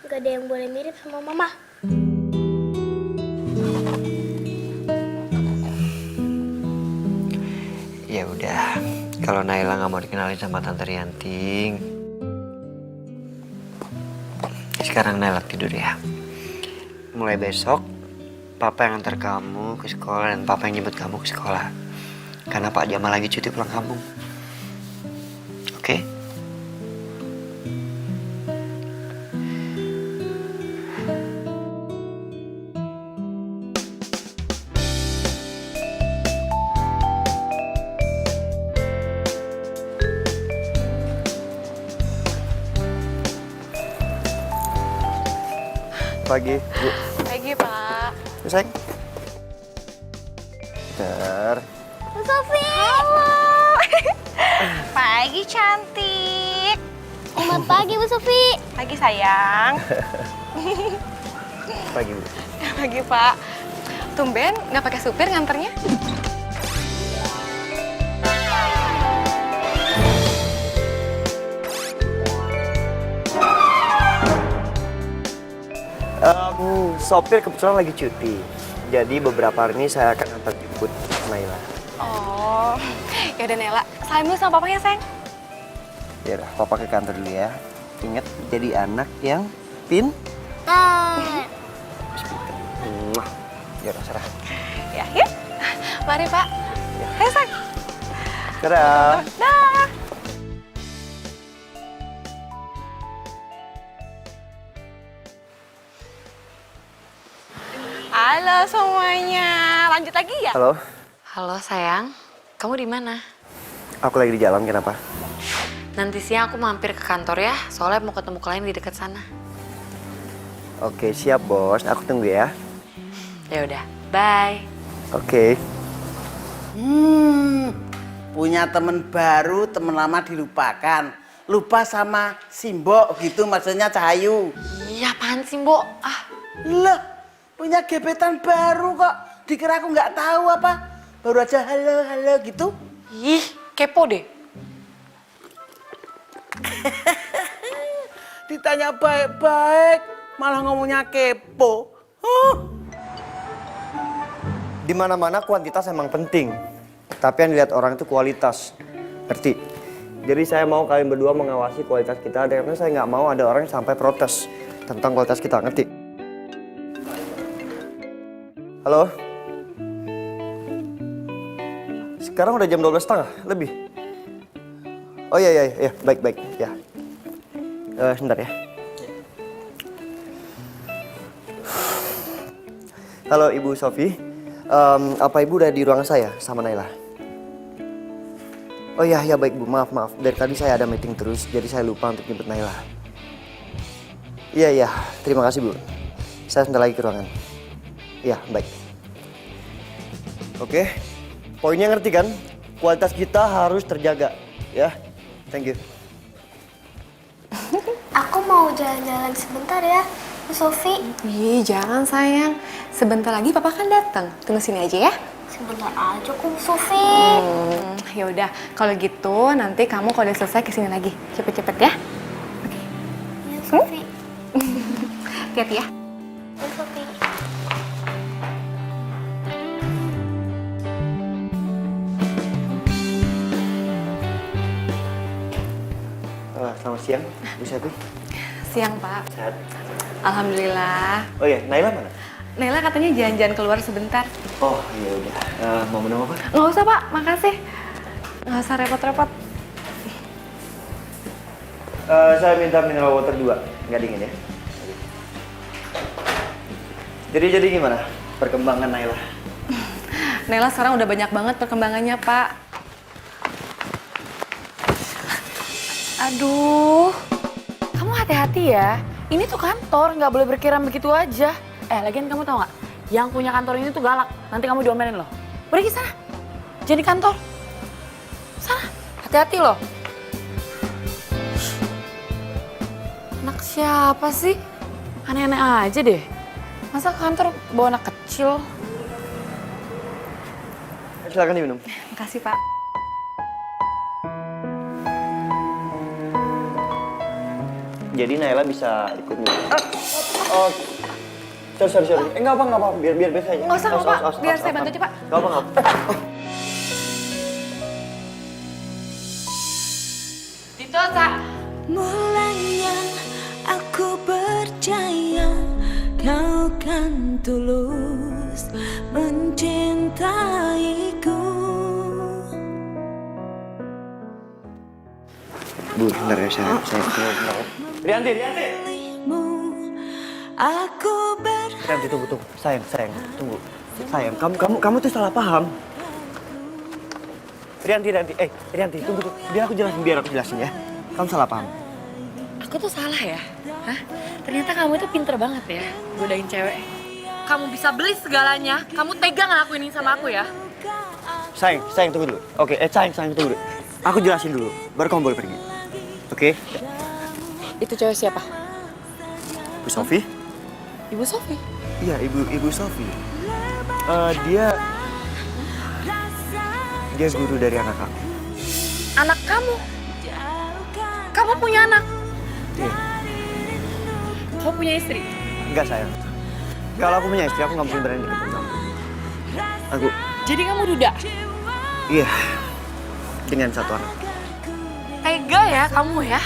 Gak ada yang boleh mirip sama Mama. Ya udah, kalau Naila nggak mau dikenalin sama Tante Rianti, sekarang Naila tidur ya. Mulai besok, Papa yang antar kamu ke sekolah dan Papa yang jemput kamu ke sekolah. Karena Pak Jamal lagi cuti pulang kampung. Oke? Pagi, Bu. Pagi, Pak. Sayang. Bentar. Bu Sofi. Halo. Pagi, cantik. Selamat pagi, Bu Sofi. Pagi, sayang. Pagi, Bu. Pagi, Pak. Tumben nggak pakai supir nganternya? Sopir kebetulan lagi cuti. Jadi beberapa hari ini saya akan antar jemput Naila. Oh, ya udah Nela. Salim dulu sama papanya, sayang. Ya udah, Papa ke kantor dulu ya. Ingat jadi anak yang Ya udah, serah. Ya, yuk. Mari, Pak. Ayo, sayang. Dadah. Dah. Halo semuanya. Lanjut lagi ya? Halo, Halo sayang, kamu di mana? aku lagi di jalan, kenapa? Nanti siang aku mampir ke kantor ya, soalnya mau ketemu klien di dekat sana. Oke, siap bos. Aku tunggu ya. Ya udah, bye. Oke. Punya temen baru, temen lama dilupakan. Lupa sama Simbok gitu maksudnya Cahayu. Iya, apaan sih, Mbok? Lah, punya gebetan baru kok. Dikira aku nggak tahu apa? Baru aja halo gitu. Ih, kepo deh. Ditanya baik-baik, malah ngomongnya kepo. Di mana-mana kuantitas emang penting. Tapi yang dilihat orang itu kualitas. Ngerti? Jadi saya mau kalian berdua mengawasi kualitas kita. Karena saya nggak mau ada orang yang sampai protes tentang kualitas kita. Ngerti? Halo? Sekarang udah jam 12:30 lebih. Oh iya, baik, ya. Sebentar ya. Halo Ibu Sofi, apa Ibu udah di ruangan saya sama Naila? Oh iya, baik Bu, maaf. Dari tadi saya ada meeting terus, jadi saya lupa untuk jemput Naila. Iya, terima kasih Bu. Saya sebentar lagi ke ruangan. Iya, baik. Oke, poinnya ngerti kan? Kualitas kita harus terjaga, ya. Thank you. Aku mau jalan-jalan sebentar ya, Bu Sofi. Ih, jangan sayang. Sebentar lagi papa kan datang. Tunggu sini aja ya. Sebentar aja kok, Bu Sofi. Ya udah, kalau gitu nanti kamu kalau udah selesai kesini lagi. Cepet-cepet ya. Ya, Sofi. Hati-hati ya. Bu Sofi. Selamat siang, Bu Sofi. Siang, Pak. Sehat. Alhamdulillah. Oh iya, Naila mana? Naila katanya jalan-jalan keluar sebentar. Oh iya udah. Mau minum apa? Nggak usah, Pak. Makasih. Nggak usah repot-repot. Saya minta mineral water 2, nggak dingin ya. Jadi gimana perkembangan Naila? Naila sekarang udah banyak banget perkembangannya, Pak. Aduh, kamu hati-hati ya. Ini tuh kantor, nggak boleh berkira begitu aja. Lagian kamu tau nggak? Yang punya kantor ini tuh galak. Nanti kamu diomelin loh. Pergi sana. Jadi kantor. Sana, hati-hati loh. Anak siapa sih? Aneh-aneh aja deh. Masa kantor bawa anak kecil? Silakan diminum. Makasih, Pak. Jadi Naila bisa ikut nih. Oh, sorry. Enggak apa. Biar saya. Nggak usah, Pak. Biar saya bantu aja, Pak. Enggak apa. Dito, Kak. Mulanya aku percaya kau kan tulus mencintaiku. Bu, bentar ya, saya bentar. Rianti. Aku Rianti, tunggu. Sayang, tunggu. Sayang, kamu tuh salah paham. Rianti, tunggu. Biar aku jelasin ya. Kamu salah paham. Aku tuh salah ya? Hah? Ternyata kamu itu pinter banget ya, godain cewek. Kamu bisa beli segalanya, kamu tega ngelakuin ini sama aku ya? Sayang, tunggu dulu. Oke, sayang, tunggu dulu. Aku jelasin dulu, baru kamu boleh pergi. Oke? Itu cewek siapa? Bu Sofi? Ibu Sofi? Iya, Ibu Sofi. Dia guru dari anak aku. Anak kamu? Kamu punya anak? Iya. Kamu punya istri? Enggak, sayang. Kalau aku punya istri, aku nggak mungkin berani deketin kamu. Aku... Jadi kamu duda? Iya. Dengan satu anak. Tega ya kamu ya?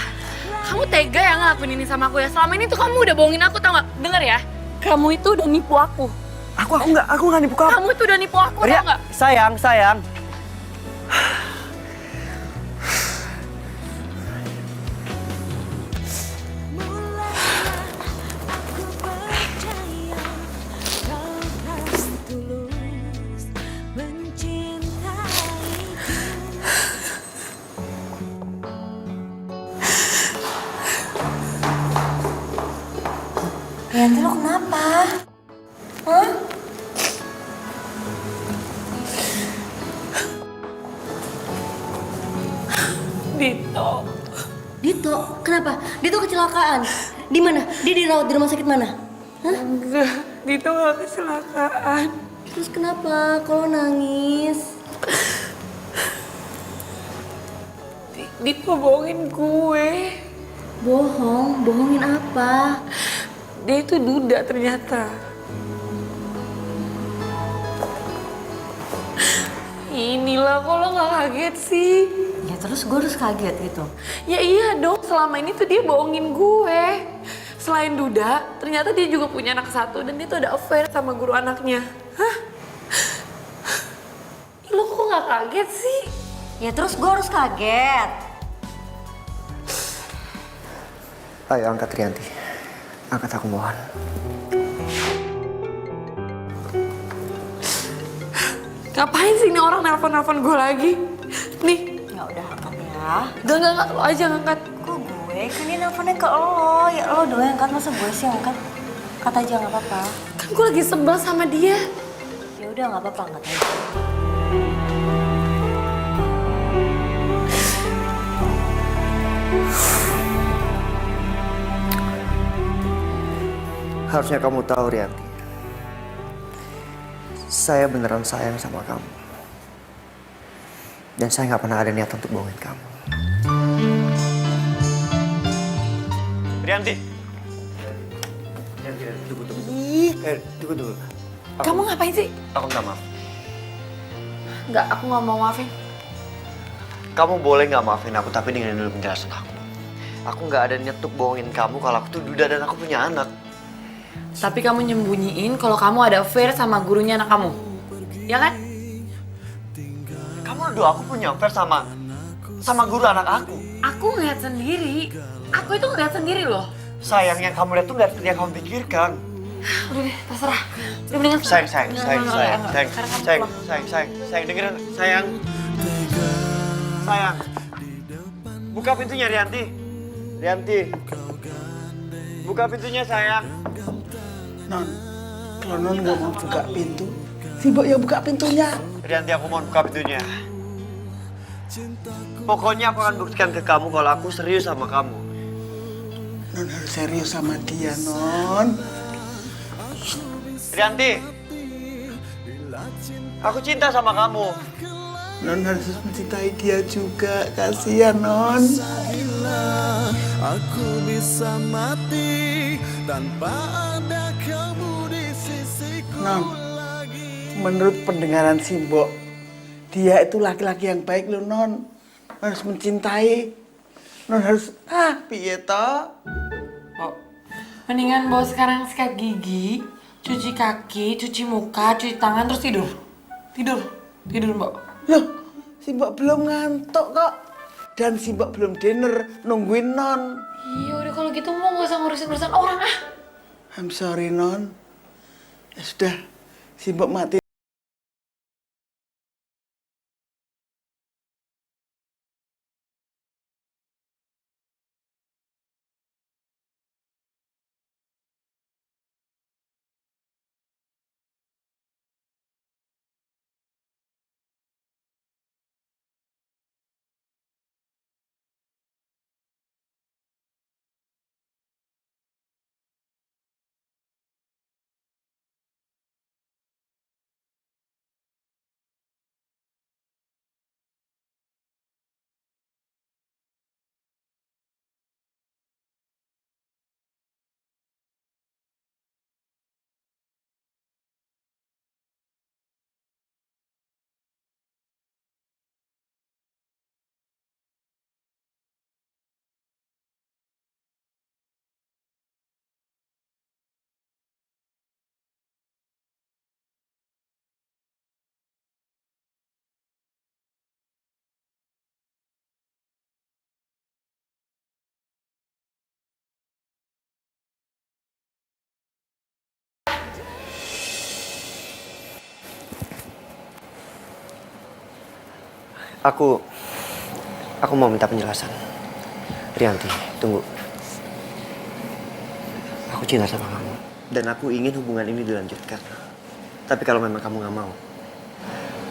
Kamu tega ya ngelakuin ini sama aku ya? Selama ini tuh kamu udah bohongin aku, tau gak? Dengar ya, kamu itu udah nipu aku. Aku nggak nipu kamu. Kamu itu udah nipu aku, tau gak? Sayang. Rianti, lo kenapa? Hah? Dito, kenapa? Dito kecelakaan. Di mana? Dia dirawat di rumah sakit mana? Hah? Enggak, Dito nggak kecelakaan. Terus kenapa? Kalau nangis? Dito bohongin gue. Bohongin apa? Dia itu duda ternyata. Inilah, kok lo nggak kaget sih? Ya terus gue harus kaget gitu. Ya iya dong, selama ini tuh dia bohongin gue. Selain duda, ternyata dia juga punya anak satu dan dia tuh ada affair sama guru anaknya. Hah? Lo kok nggak kaget sih? Ya terus gue harus kaget. Ayo angkat Rianti. Angkat, aku mohon. Ngapain sih ini orang nelpon-nelpon gue lagi? Nih. Ya udah angkat ya. Enggak, lo aja ngangkat. Kok gue? Kan dia nelfonnya ke lo. Ya lo doang yang angkat, masa gue sih yang angkat? Angkat aja, nggak apa-apa. Kan gue lagi sebel sama dia. Ya udah nggak apa-apa, angkat aja. Harusnya kamu tahu, Rianti. Saya beneran sayang sama kamu. Dan saya nggak pernah ada niat untuk bohongin kamu. Rianti, tunggu. Tunggu. Kamu ngapain sih? Aku minta maaf. Enggak, aku nggak mau maafin. Kamu boleh nggak maafin aku, tapi dengerin dulu penjelasan aku. Aku nggak ada niat untuk bohongin kamu kalau aku tuh duda dan aku punya anak. Tapi kamu nyembunyiin kalau kamu ada affair sama gurunya anak kamu. Ya kan? Kamu nuduh aku punya affair sama guru anak aku. Aku ngeliat sendiri. Aku itu ngeliat sendiri loh. Sayang, yang kamu lihat tuh nggak seperti yang kamu pikirkan. Udah deh, terserah. Udah mendingan Sayang, dengerin, sayang. Sayang. Buka pintunya, Rianti. Rianti. Buka pintunya, sayang. Non, kalau non nggak mau buka pintu, Simbok yang buka pintunya. Rianti, aku mau buka pintunya. Pokoknya aku akan buktikan ke kamu kalau aku serius sama kamu. Non harus serius sama dia, Non. Rianti, aku cinta sama kamu. Non harus mencintai dia juga, kasihan Non. Aku bisa mati tanpa ada kamu di sisiku. Non, menurut pendengaran Simbok, dia itu laki-laki yang baik loh, Non. Harus mencintai. Non harus, piye toh? Mendingan bawa sekarang sikat gigi, cuci kaki, cuci muka, cuci tangan, terus tidur. Tidur, Mbak. Loh, Simbok belum ngantuk kok. Dan Simbok belum dinner, nungguin Non. Iya udah kalau gitu mau gak usah ngurusin urusan orang ah. I'm sorry, Non. Ya sudah, Simbok mati. Aku mau minta penjelasan. Rianti, tunggu. Aku cinta sama kamu. Dan aku ingin hubungan ini dilanjutkan. Tapi kalau memang kamu nggak mau,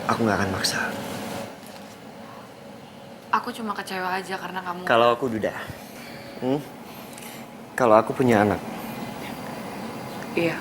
aku nggak akan maksa. Aku cuma kecewa aja karena kamu... Kalau aku Duda, kalau aku punya anak. Iya.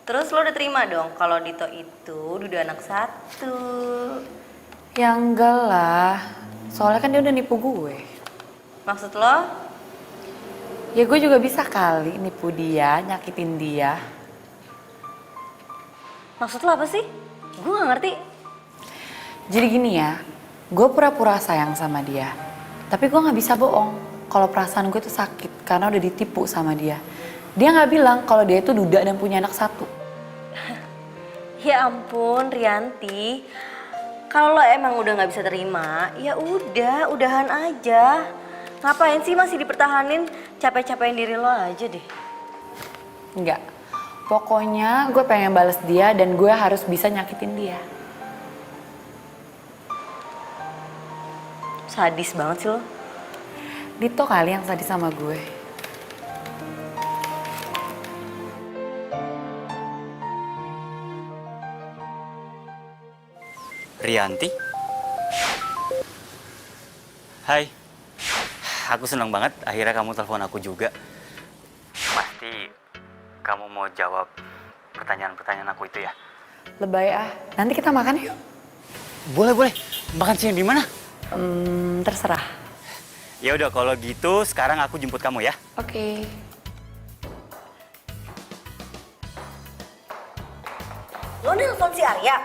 Terus lo udah terima dong kalau Dito itu Duda anak satu? Ya enggak lah, soalnya kan dia udah nipu gue. Maksud lo? Ya gue juga bisa kali nipu dia, nyakitin dia. Maksud lo apa sih? Gue gak ngerti. Jadi gini ya, gue pura-pura sayang sama dia. Tapi gue gak bisa bohong kalau perasaan gue tuh sakit karena udah ditipu sama dia. Dia gak bilang kalau dia itu duda dan punya anak satu. Ya ampun, Rianti. Kalau lo emang udah nggak bisa terima, ya udah, udahan aja. Ngapain sih masih dipertahanin? Capek-capekin diri lo aja deh. Enggak. Pokoknya gue pengen bales dia dan gue harus bisa nyakitin dia. Sadis banget sih lo. Dito kali yang sadis sama gue. Rianti? Hai. Aku senang banget akhirnya kamu telepon aku juga. Pasti kamu mau jawab pertanyaan-pertanyaan aku itu ya? Lebay ah. Nanti kita makan yuk. Boleh. Makan siang di mana? Terserah. Ya udah kalau gitu sekarang aku jemput kamu ya. Oke. Lo nelpon si Arya?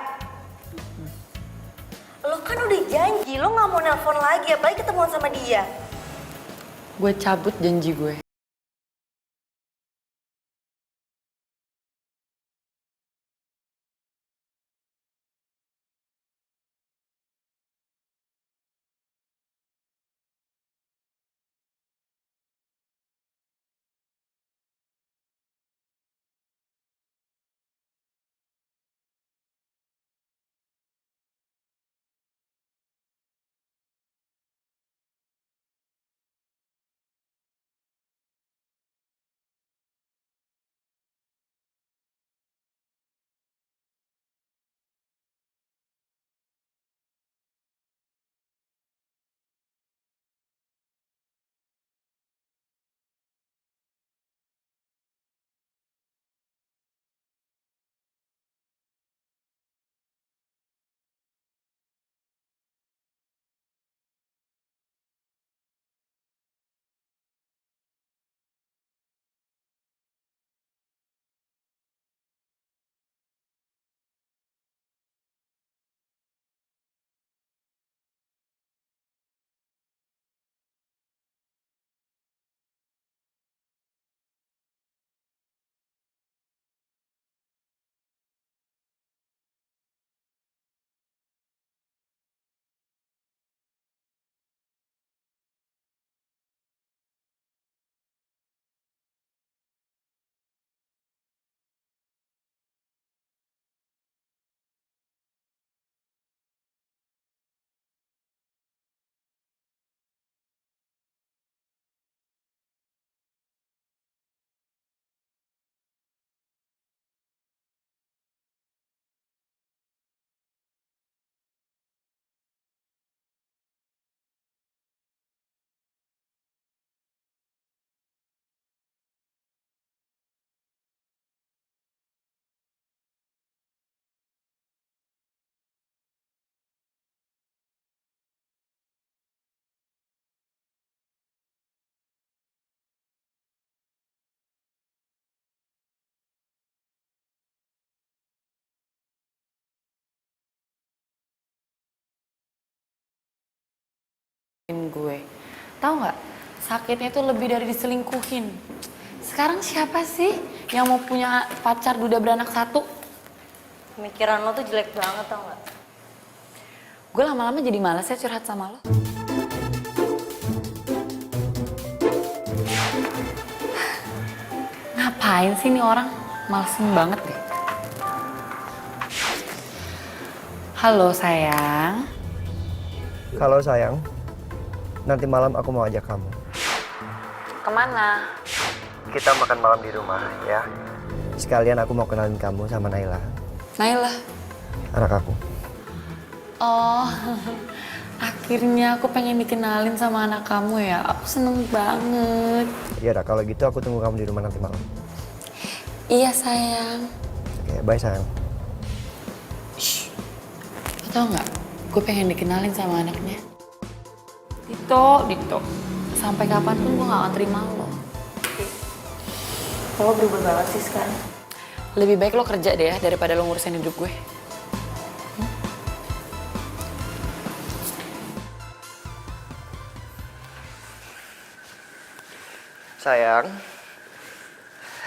Lo kan udah janji, lo nggak mau nelpon lagi, apalagi ketemuan sama dia. Gue cabut janji gue. Gue tahu nggak, sakitnya itu lebih dari diselingkuhin. Sekarang siapa sih yang mau punya pacar duda beranak satu? Pemikiran lo tuh jelek banget, tau nggak? Gue lama-lama jadi malas ya curhat sama lo. Ngapain sih nih orang? Malesin banget deh. Halo sayang. Halo sayang, nanti malam aku mau ajak kamu. Kemana? Kita makan malam di rumah ya. Sekalian aku mau kenalin kamu sama Naila, Naila. anak aku. Oh, akhirnya aku pengen dikenalin sama anak kamu ya. Aku seneng banget. Ya udah kalau gitu aku tunggu kamu di rumah nanti malam. Iya sayang. Oke, bye sayang. Lo tau nggak? Gue pengen dikenalin sama anaknya. Dito. Sampai kapanpun gue gak akan terima lo. Lo berubah banget sih sekarang. Lebih baik lo kerja deh ya daripada lo ngurusin hidup gue. Sayang.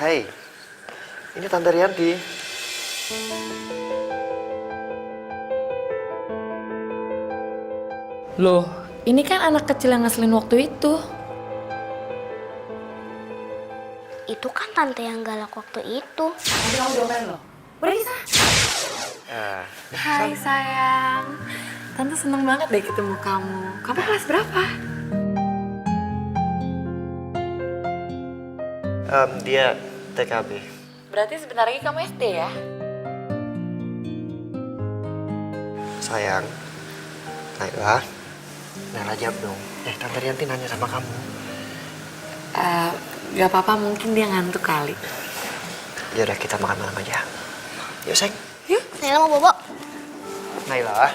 Hai. Ini Tante Rianti. Loh, ini kan anak kecil yang ngeselin waktu itu. Itu kan tante yang galak waktu itu. Nanti kamu diomelin loh. Pergi sana. Hai sayang. Tante seneng banget deh ketemu kamu. Kamu kelas berapa? Dia TKB. Berarti sebentar lagi kamu SD ya? Sayang, Naila jawab dong. Tante Rianti nanya sama kamu. Gak apa-apa, mungkin dia ngantuk kali. Yaudah, kita makan malam aja. Yuk, sayang. Yuk. Naila mau bobo. Naila.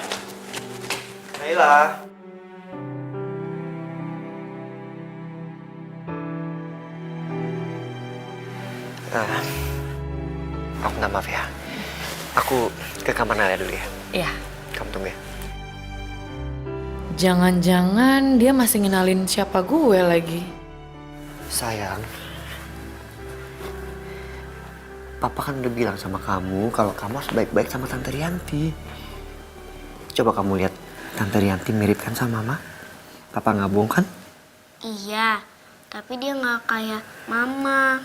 Aku minta maaf ya. Aku ke kamar Naila dulu ya. Iya. Kamu tunggu ya. Jangan-jangan dia masih ngenalin siapa gue lagi. Sayang, Papa kan udah bilang sama kamu kalau kamu harus baik-baik sama Tante Rianti. Coba kamu lihat, Tante Rianti mirip kan sama Mama? Papa nggak bohong kan? Iya, tapi dia nggak kayak mama.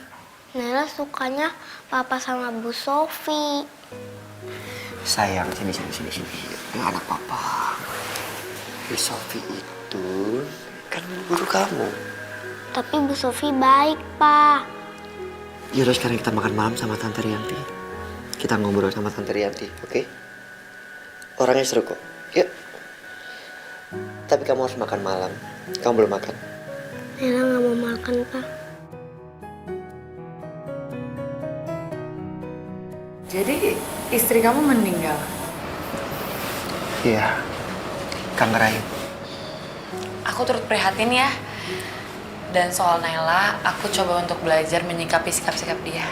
Naila sukanya papa sama Bu Sofi. Sayang, sini. Ini anak Papa. Bu Sofi itu kan guru kamu. Tapi Bu Sofi baik, Pak. Yaudah, sekarang kita makan malam sama Tante Rianti. Kita ngobrol sama Tante Rianti, oke? Orangnya seru kok. Yuk. Tapi kamu harus makan malam. Kamu belum makan. Naila nggak mau makan, Pak. Jadi istri kamu meninggal? Iya. Kanker rahim. Aku turut prihatin ya. Dan soal Naila, aku coba untuk belajar menyikapi sikap-sikap dia.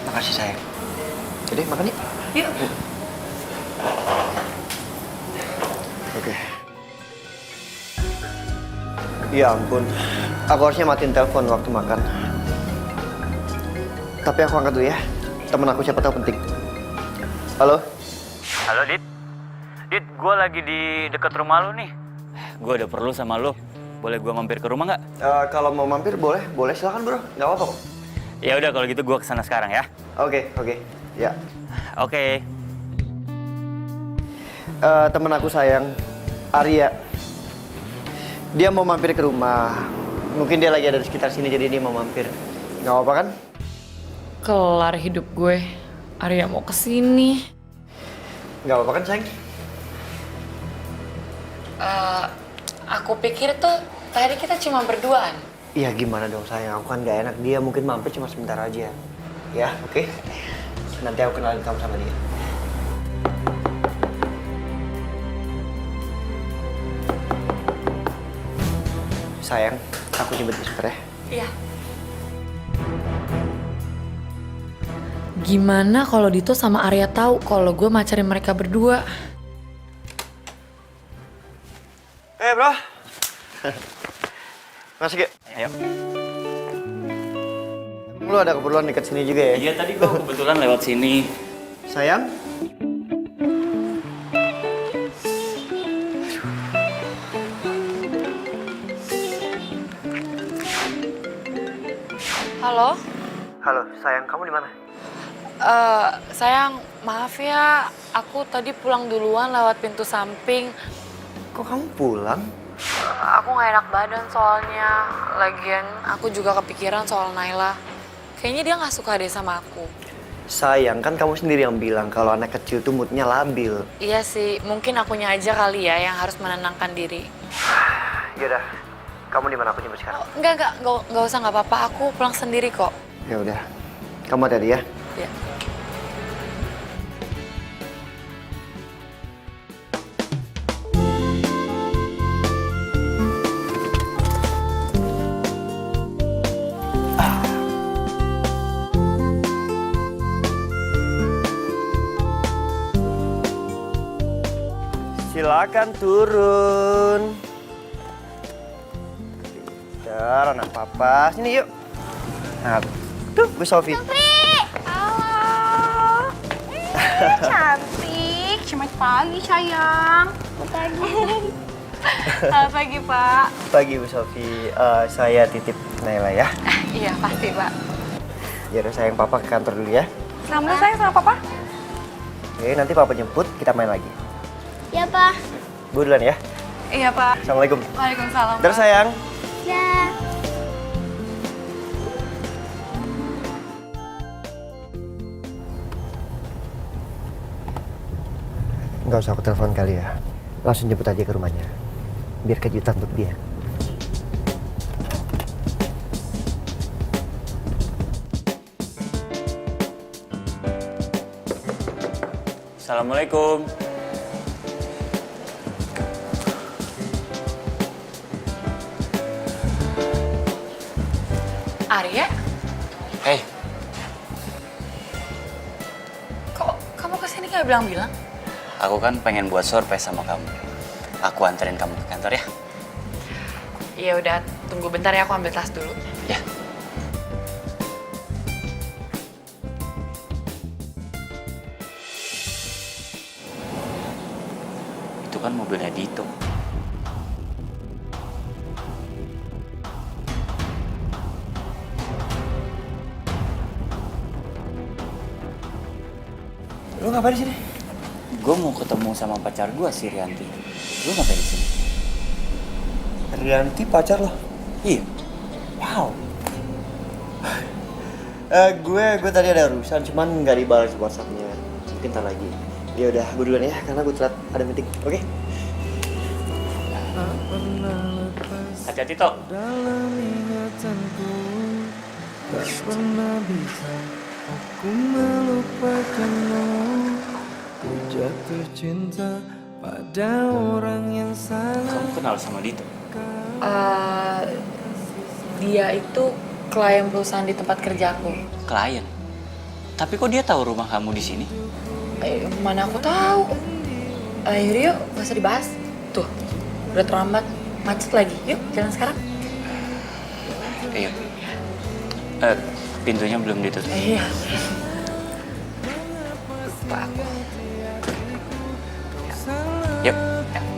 Makasih sayang. Jadi makan yuk. Yuk. Oke. Ya ampun. Aku harusnya matiin telepon waktu makan. Tapi aku angkat dulu ya. Temen aku siapa tahu penting. Halo? Halo, Dit. Dit, gue lagi di dekat rumah lu nih. Gue ada perlu sama lu. Boleh gue mampir ke rumah nggak? Kalau mau mampir boleh silakan bro. Nggak apa-apa kok. Ya udah kalau gitu gue kesana sekarang ya. Oke. Ya. Oke. Temen aku sayang, Arya. Dia mau mampir ke rumah. Mungkin dia lagi ada di sekitar sini jadi dia mau mampir. Nggak apa-apa kan? Kelar hidup gue. Arya mau kesini. Nggak apa-apa kan sayang? Aku pikir tuh tadi kita cuma berduaan. Iya gimana dong sayang, aku kan nggak enak. Dia mungkin mampir cuma sebentar aja. Ya, oke? Nanti aku kenalin kamu sama dia. Sayang, aku jemput sebentar ya. Iya. Gimana kalau Dito sama Arya tahu kalau gue macarin mereka berdua? Bro. Masuk yuk. Ayo. Lu ada keperluan dekat sini juga ya? Iya, tadi gue kebetulan lewat sini. Sayang? Halo? Halo, sayang, kamu di mana? Sayang, maaf ya, aku tadi pulang duluan lewat pintu samping. Kok kamu pulang? Aku gak enak badan soalnya. Lagian aku juga kepikiran soal Naila. Kayaknya dia gak suka deh sama aku. Sayang, kan kamu sendiri yang bilang kalau anak kecil tuh moodnya labil. Iya sih, mungkin akunya aja kali ya yang harus menenangkan diri. Yaudah, kamu di mana? Aku jemput sekarang. Enggak usah, nggak apa-apa. Aku pulang sendiri kok. Ya udah, kamu hati-hati ya. Ya. Silakan turun. Pintar, anak papa. Sini yuk. Nah, tuh Bu Sofi. Halo. Cantik. Selamat pagi, sayang. pagi. Selamat pagi, Pak. Pagi Bu Sofi, saya titip Naila ya. Iya, pasti, Pak. Jadi sayang papa ke kantor dulu ya. Sama sayang sama Papa. Oke, nanti papa jemput, kita main lagi. Ya, Pak. Bu duluan ya. Iya, Pak. Assalamualaikum. Waalaikumsalam, Terus sayang. Ya. Nggak usah aku telepon kali ya. Langsung jemput aja ke rumahnya. Biar kejutan untuk dia. Assalamualaikum. Arya, Hei, kok kamu kesini nggak bilang-bilang? aku kan pengen buat surprise sama kamu. Aku anterin kamu ke kantor ya. Ya udah, tunggu bentar ya, aku ambil tas dulu. Ya. Itu kan mobilnya Dito. Lu ngapain di sini? Gue mau ketemu sama pacar gue si Rianti. Lu ngapain di sini? Rianti pacar lo? Iya. Wow. Gue tadi ada urusan, cuman nggak dibalas WhatsApp-nya. Mungkin ntar lagi. Ya udah, gue duluan ya, karena gue telat ada meeting. Oke? Hati-hati Tok. Dalam ingatanku tak pernah bisa aku melupakanmu. Ku jatuh cinta pada orang yang salah. Kamu kenal sama Dito? Dia itu klien perusahaan di tempat kerjaku. Klien? Tapi kok dia tahu rumah kamu di sini? Mana aku tahu. Yuk, nggak usah dibahas. Tuh, udah terlambat, macet lagi. Yuk, jalan sekarang. Iya. Pintunya belum ditutup. Iya. Lupa aku. Yuk.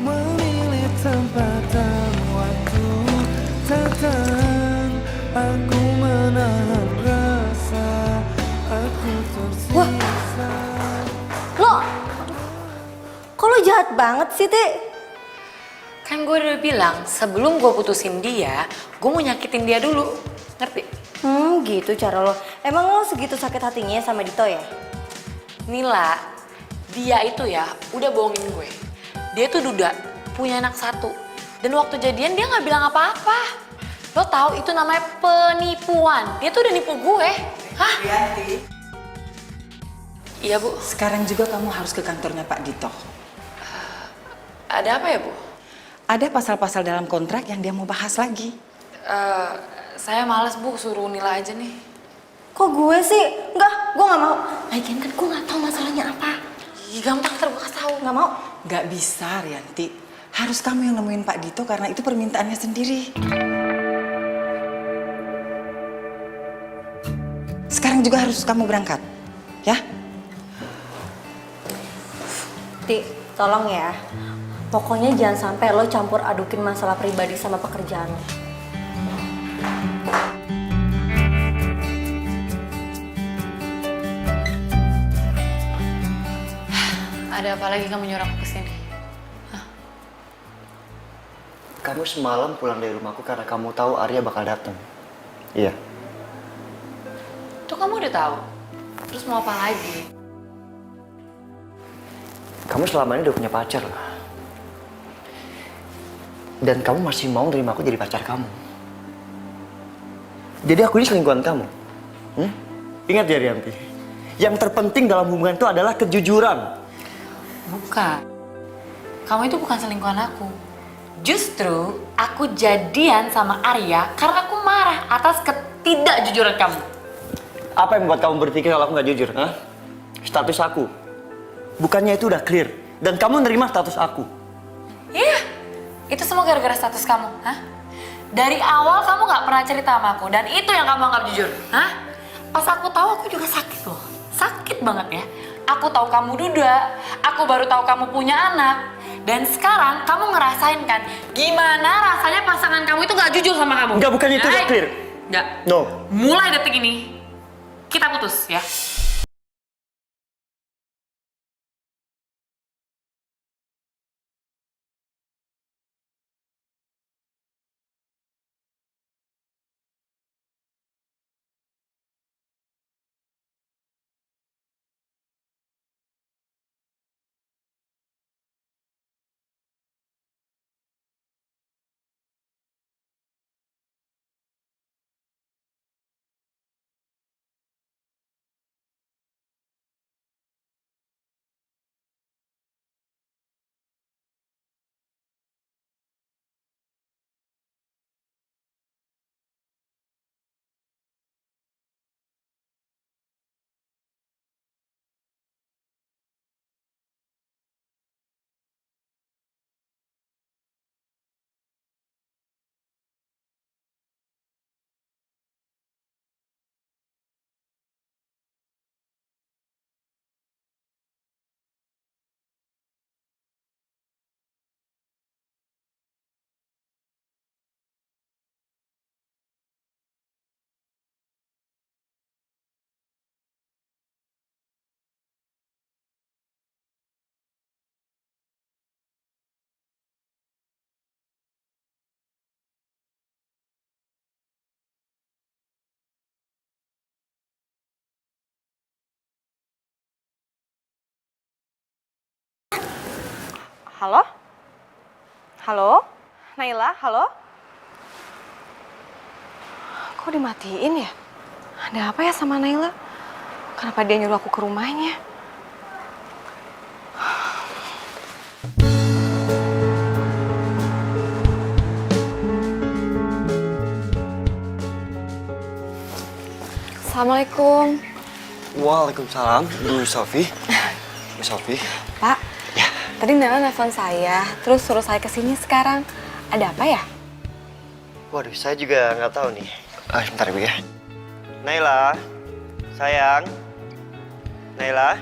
Memilih tempat dan waktu, takkan aku menahan rasa. Aku tersiksa. Lo, kok lo jahat banget sih, Ti? Kan gue udah bilang, sebelum gue putusin dia, gue mau nyakitin dia dulu. Ngerti? Gitu cara lo. Emang lo segitu sakit hatinya sama Dito ya? Nila, dia itu ya udah bohongin gue. Dia tuh duda, punya anak satu. Dan waktu jadian dia nggak bilang apa-apa. Lo tahu itu namanya penipuan. Dia tuh udah nipu gue. Hah? Rianti, Iya, Bu. sekarang juga kamu harus ke kantornya Pak Dito. Ada apa ya, Bu? Ada pasal-pasal dalam kontrak yang dia mau bahas lagi. Saya males, Bu, suruh Nila aja nih. Kok gue sih? Enggak, gue gak mau. Lagian kan gue gak tahu masalahnya apa. Ih, gampang ntar gue kasih tahu. Gak mau. Gak bisa, Rianti. Harus kamu yang nemuin Pak Dito karena itu permintaannya sendiri. Sekarang juga harus kamu berangkat, ya? Ti, tolong ya. Pokoknya jangan sampai lo campur adukin masalah pribadi sama pekerjaan lo. Ada apa lagi kamu nyuruh aku kesini? Kamu semalam pulang dari rumahku karena kamu tahu Arya bakal datang. Iya. Tuh kamu udah tahu. Terus mau apa lagi? Kamu selama ini udah punya pacar lah. Dan kamu masih mau nerima aku jadi pacar kamu. Jadi aku ini selingkuhan kamu. Ingat ya Rianti, yang terpenting dalam hubungan itu adalah kejujuran. Bukan. Kamu itu bukan selingkuhan aku. Justru aku jadian sama Arya karena aku marah atas ketidakjujuran kamu. Apa yang membuat kamu berpikir kalau aku nggak jujur? Hah? Status aku. Bukannya itu udah clear. Dan kamu nerima status aku. Iya, itu semua gara-gara status kamu. Hah? Dari awal kamu nggak pernah cerita sama aku. Dan itu yang kamu anggap jujur. Hah? Pas aku tahu aku juga sakit loh. Sakit banget ya. Aku tahu kamu duda. Aku baru tahu kamu punya anak. Dan sekarang kamu ngerasain kan gimana rasanya pasangan kamu itu gak jujur sama kamu. Enggak, bukan itu, udah clear. Enggak. No. Mulai detik ini, kita putus ya. Halo? Halo? Naila, halo? Kok dimatiin ya? Ada apa ya sama Naila? Kenapa dia nyuruh aku ke rumahnya? Assalamualaikum. Waalaikumsalam, Bu Sofi. Bu Sofi. Pak, tadi Naila nelfon saya, terus suruh saya kesini sekarang. Ada apa ya? Waduh, saya juga nggak tahu nih. Bentar Bu ya. Naila, sayang. Naila.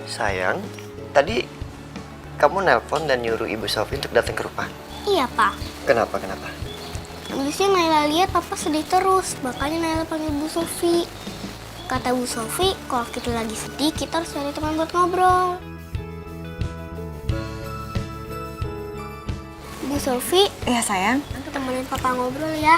Sayang, tadi kamu nelpon dan nyuruh Ibu Sofi untuk datang ke rumah. Iya, Pak. Kenapa? Habisnya Naila lihat Papa sedih terus, makanya Naila panggil Bu Sofi. Kata Bu Sofi, kalau kita lagi sedih, kita harus cari teman buat ngobrol. Bu Sofi, Iya sayang. nanti temenin Papa ngobrol ya.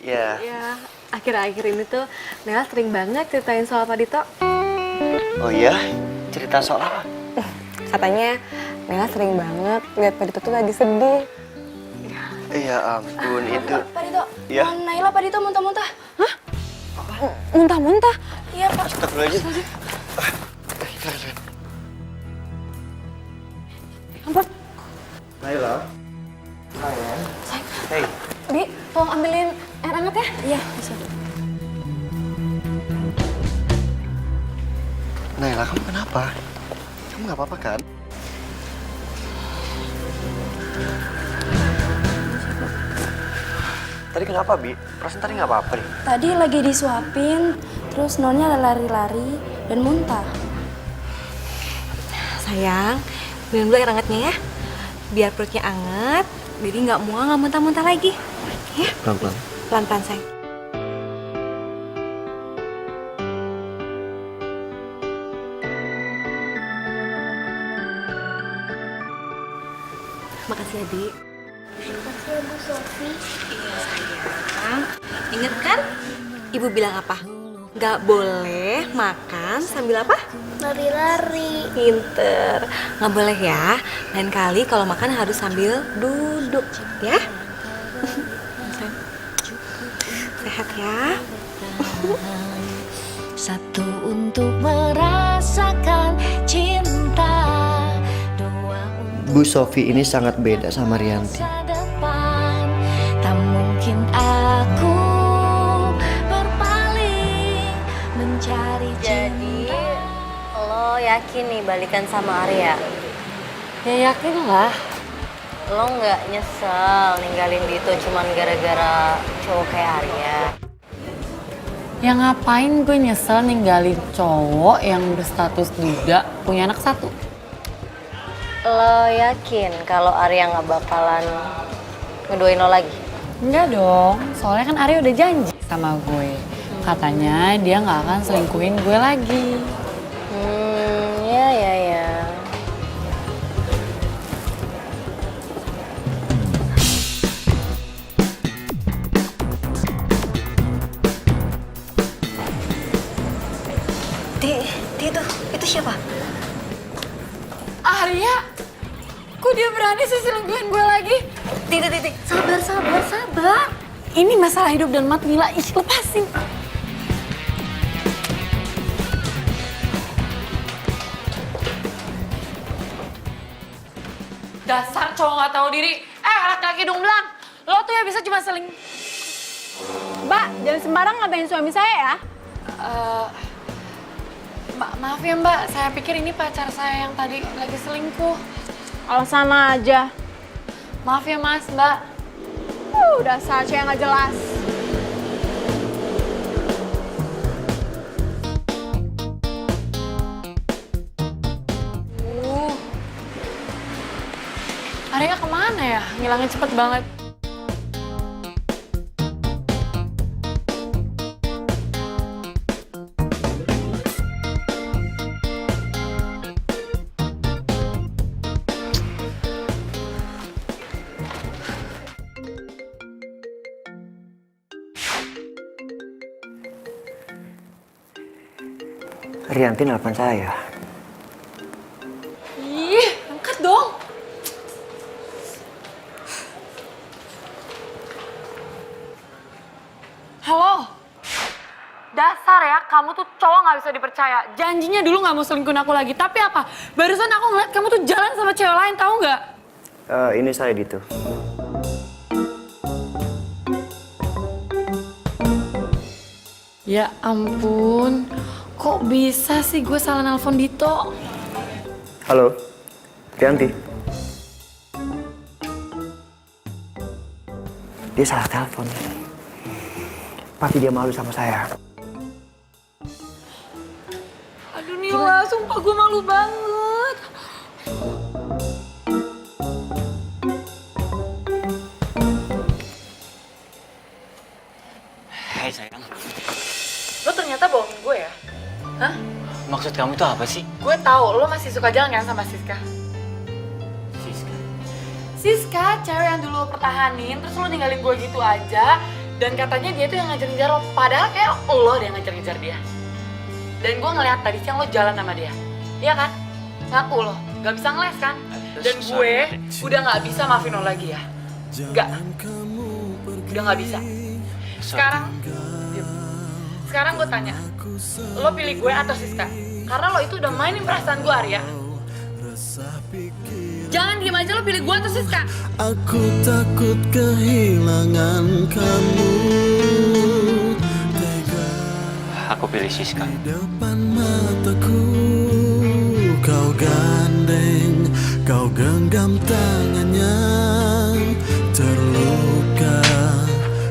Ya. Ya, akhir-akhir ini tuh Naila sering banget ceritain soal Pak Dito. Oh iya? Cerita soal apa? Katanya Naila sering banget lihat Pak Dito tuh lagi sedih. Ya ampun, itu. Pak Dito, Ya? Naila Pak Dito muntah-muntah. Hah? Muntah-muntah? Iya Pak. Astagfirullahaladzim. Ampun. Naila. Hey. Di, tolong ambilin air hangat ya. Iya, bisa. Naila, kamu kenapa? Kamu nggak apa-apa kan? Tadi kenapa, Bi? Perasaan tadi nggak apa-apa deh. Tadi lagi disuapin, terus nonnya lari-lari dan muntah. Sayang, minum dulu air hangatnya ya. Biar perutnya hangat, jadi nggak mual, nggak muntah-muntah lagi. Ya? Pelan-pelan. Pelan-pelan, sayang. Makasih ya, Di. Makasih ya Bu Sofi. Iya, sayang. Ingat kan? Ibu bilang apa? Nggak boleh makan sambil apa? Lari-lari. Pinter. Nggak boleh ya. Lain kali kalau makan harus sambil duduk, ya? Sehat ya. Satu untuk merasakan cinta, dua untuk Bu Sofi ini sangat beda sama Rianti. masa depan. Tak mungkin aku berpaling mencari Jadi cinta. lo yakin nih balikan sama Arya? Ya yakin lah. Lo nggak nyesel ninggalin Dito cuman gara-gara cowok kayak Arya? Ya ngapain gue nyesel ninggalin cowok yang berstatus duda punya anak 1? Lo yakin kalau Arya nggak bakalan ngeduain lo lagi? Enggak dong, soalnya kan Arya udah janji sama gue. Katanya dia nggak akan selingkuhin gue lagi. Ya. Itu siapa? Arya? Kok dia berani sih selingkuhin gue lagi? Titik, sabar. Ini masalah hidup dan mati, Mila. Ih, lepasin. Dasar cowok gak tahu diri. Laki-laki hidung belang. Lo tuh ya bisa cuma Mbak, jangan sembarang ngatain suami saya ya. Maaf ya Mbak, saya pikir ini pacar saya yang tadi lagi selingkuh. Alasan aja. Maaf ya Mas, Mbak. Dasar cewek nggak jelas. Arya kemana ya? Ngilangnya cepet banget. Rianti nelfon saya. Ih, angkat dong. Halo. Dasar ya, kamu tuh cowok nggak bisa dipercaya. Janjinya dulu nggak mau selingkuhin aku lagi. Tapi apa? Barusan aku ngeliat kamu tuh jalan sama cewek lain, tahu nggak? Ini saya Dito. Ya ampun, kok bisa sih gue salah nelpon Dito? Halo, Rianti. Dia salah telepon. Pasti dia malu sama saya. Aduh Nila, sumpah gue malu banget. Hai sayang. Lo ternyata bohongin gue ya? Hah? Maksud kamu tuh apa sih? Gue tahu lo masih suka jalan kan sama Siska? Siska. Siska, cewek yang dulu lo pertahanin, terus lo ninggalin gue gitu aja. Dan katanya dia tuh yang ngejar-ngejar lo, padahal kayak lo deh yang ngejar-ngejar dia. Dan gue ngeliat tadi siang lo jalan sama dia. Iya kan? Ngaku lo, gak bisa ngeles kan? Dan gue udah gak bisa maafin lo lagi ya. Gak. Udah gak bisa. Sekarang, diam. Sekarang gue tanya, lo pilih gue atau Siska? Karena lo itu udah mainin perasaan gue, Arya. Jangan diem aja, lo pilih gue atau Siska? Aku takut kehilangan kamu. Aku pilih Siska. Depan mataku kau gandeng, kau genggam tangannya. Terluka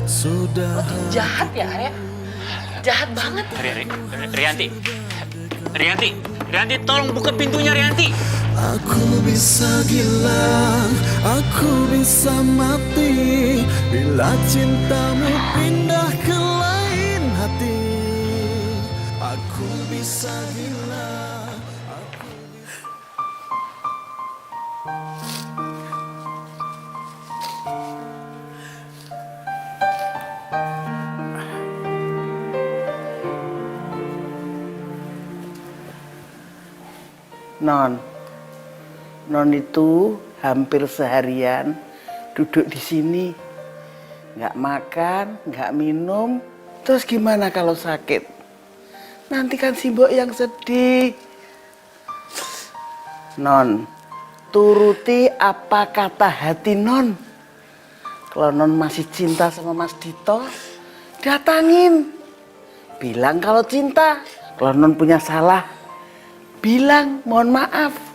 sudah. Lo tuh jahat ya, Arya? Jahat banget. Rianti, tolong buka pintunya Rianti. Aku bisa gila, aku bisa mati bila cintamu pindah ke lain hati. Aku bisa gila. Non itu hampir seharian duduk di sini, nggak makan, nggak minum. Terus gimana kalau sakit? Nanti kan si Mbok yang sedih. Non, turuti apa kata hati Non. Kalau Non masih cinta sama Mas Dito, datangin. Bilang kalau cinta. Kalau Non punya salah, bilang mohon maaf.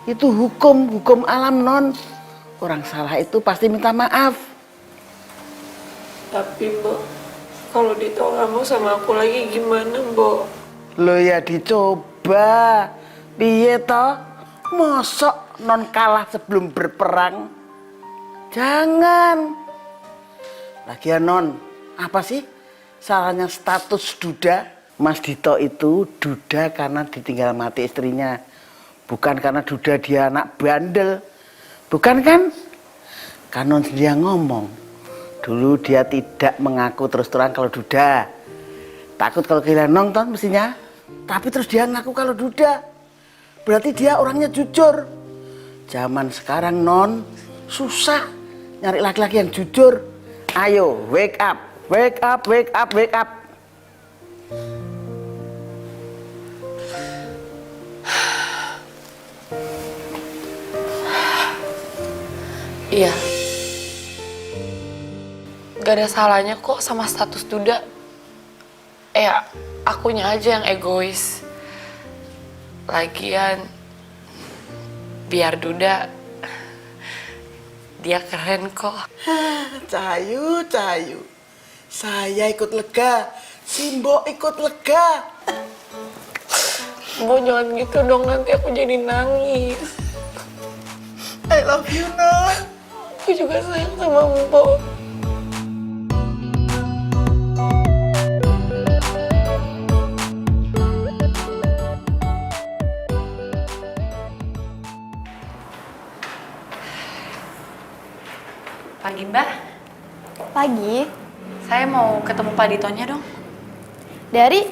Itu hukum alam Non. Orang salah itu pasti minta maaf. Tapi Mbok, Kalau Dito nggak mau sama aku lagi gimana, Bo? Lo ya dicoba. Piye toh? Mosok non kalah sebelum berperang? Jangan. Lagian non, apa sih salahnya status duda? Mas Dito itu duda karena ditinggal mati istrinya. Bukan karena duda dia anak bandel. Bukan kan? Kan non sendiri yang ngomong. Dulu dia tidak mengaku terus terang kalau duda. Takut kalau kehilangan nonton mestinya. Tapi terus dia ngaku kalau duda. Berarti dia orangnya jujur. Zaman sekarang non susah nyari laki-laki yang jujur. Ayo wake up, wake up, wake up, wake up. Iya. Gak ada salahnya kok sama status duda. Akunya aja yang egois. Lagian, biar duda, dia keren kok. Cahayu, Cahayu. Saya ikut lega, Simbo ikut lega. Bo jangan gitu dong, nanti aku jadi nangis. I love you, non. Aku juga sayang sama Bo. Pagi Mbak, Pagi. saya mau ketemu Pak Ditonya dong. Dari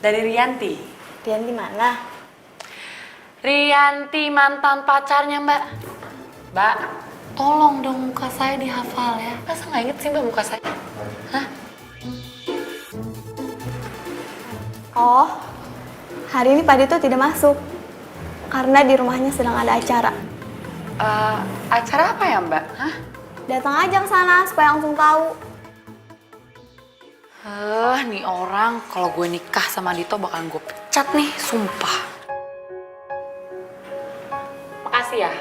Rianti. Rianti mana? Rianti mantan pacarnya Mbak. Mbak, tolong dong muka saya dihafal ya. Masa nggak inget sih Mbak muka saya? Hah? Oh, hari ini Pak Dito tidak masuk. Karena di rumahnya sedang ada acara. Acara apa ya Mbak? Hah? Datang aja ke sana supaya langsung tahu. Nih orang kalau gue nikah sama Dito bakalan gue pecat nih, sumpah. Makasih ya.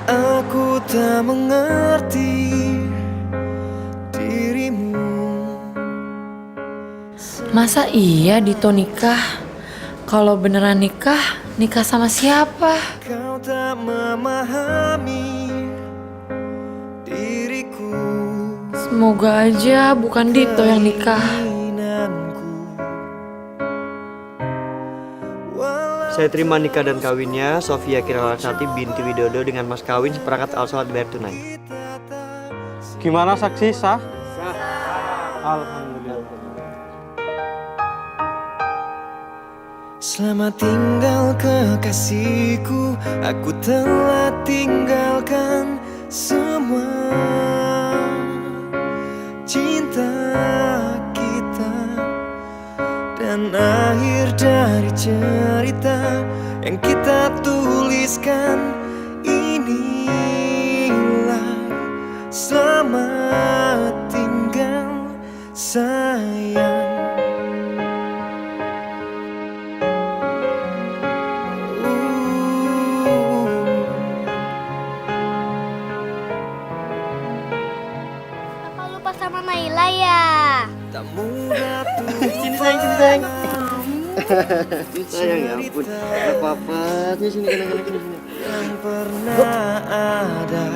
Aku tak mengerti dirimu. Masa iya Dito nikah? Kalau beneran nikah, nikah sama siapa? Kau tak memahami diriku. Semoga aja bukan Dito yang nikah. Saya terima nikah dan kawinnya Sofia Kiralaksati binti Widodo dengan mas kawin seperangkat alat sholat bayar tunai. Gimana saksi sah? Alhamdulillah. Selamat tinggal kekasihku, aku telah tinggalkan semua cinta kita dan akhir dari cerita yang kita tuliskan inilah selamat tinggal sayang. Sama Naila ya. Sini sayang, sini sayang. Sayang ya ampun, gak apa-apa. Sini kenang-kenang sini. Yang pernah ada.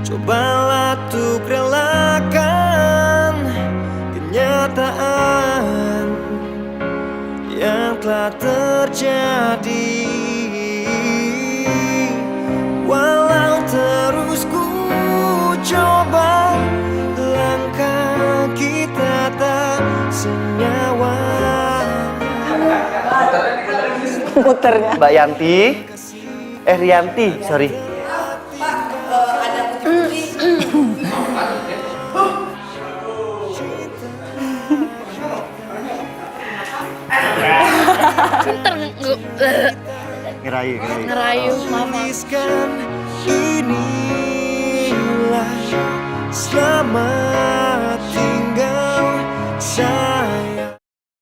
Cobalah tuh relakan kenyataan yang telah terjadi. Walau terus ku coba, langkah kita tak senyawa. Muternya. Mbak Yanti, Rianti, sorry. Ngerayu, Inilah selamat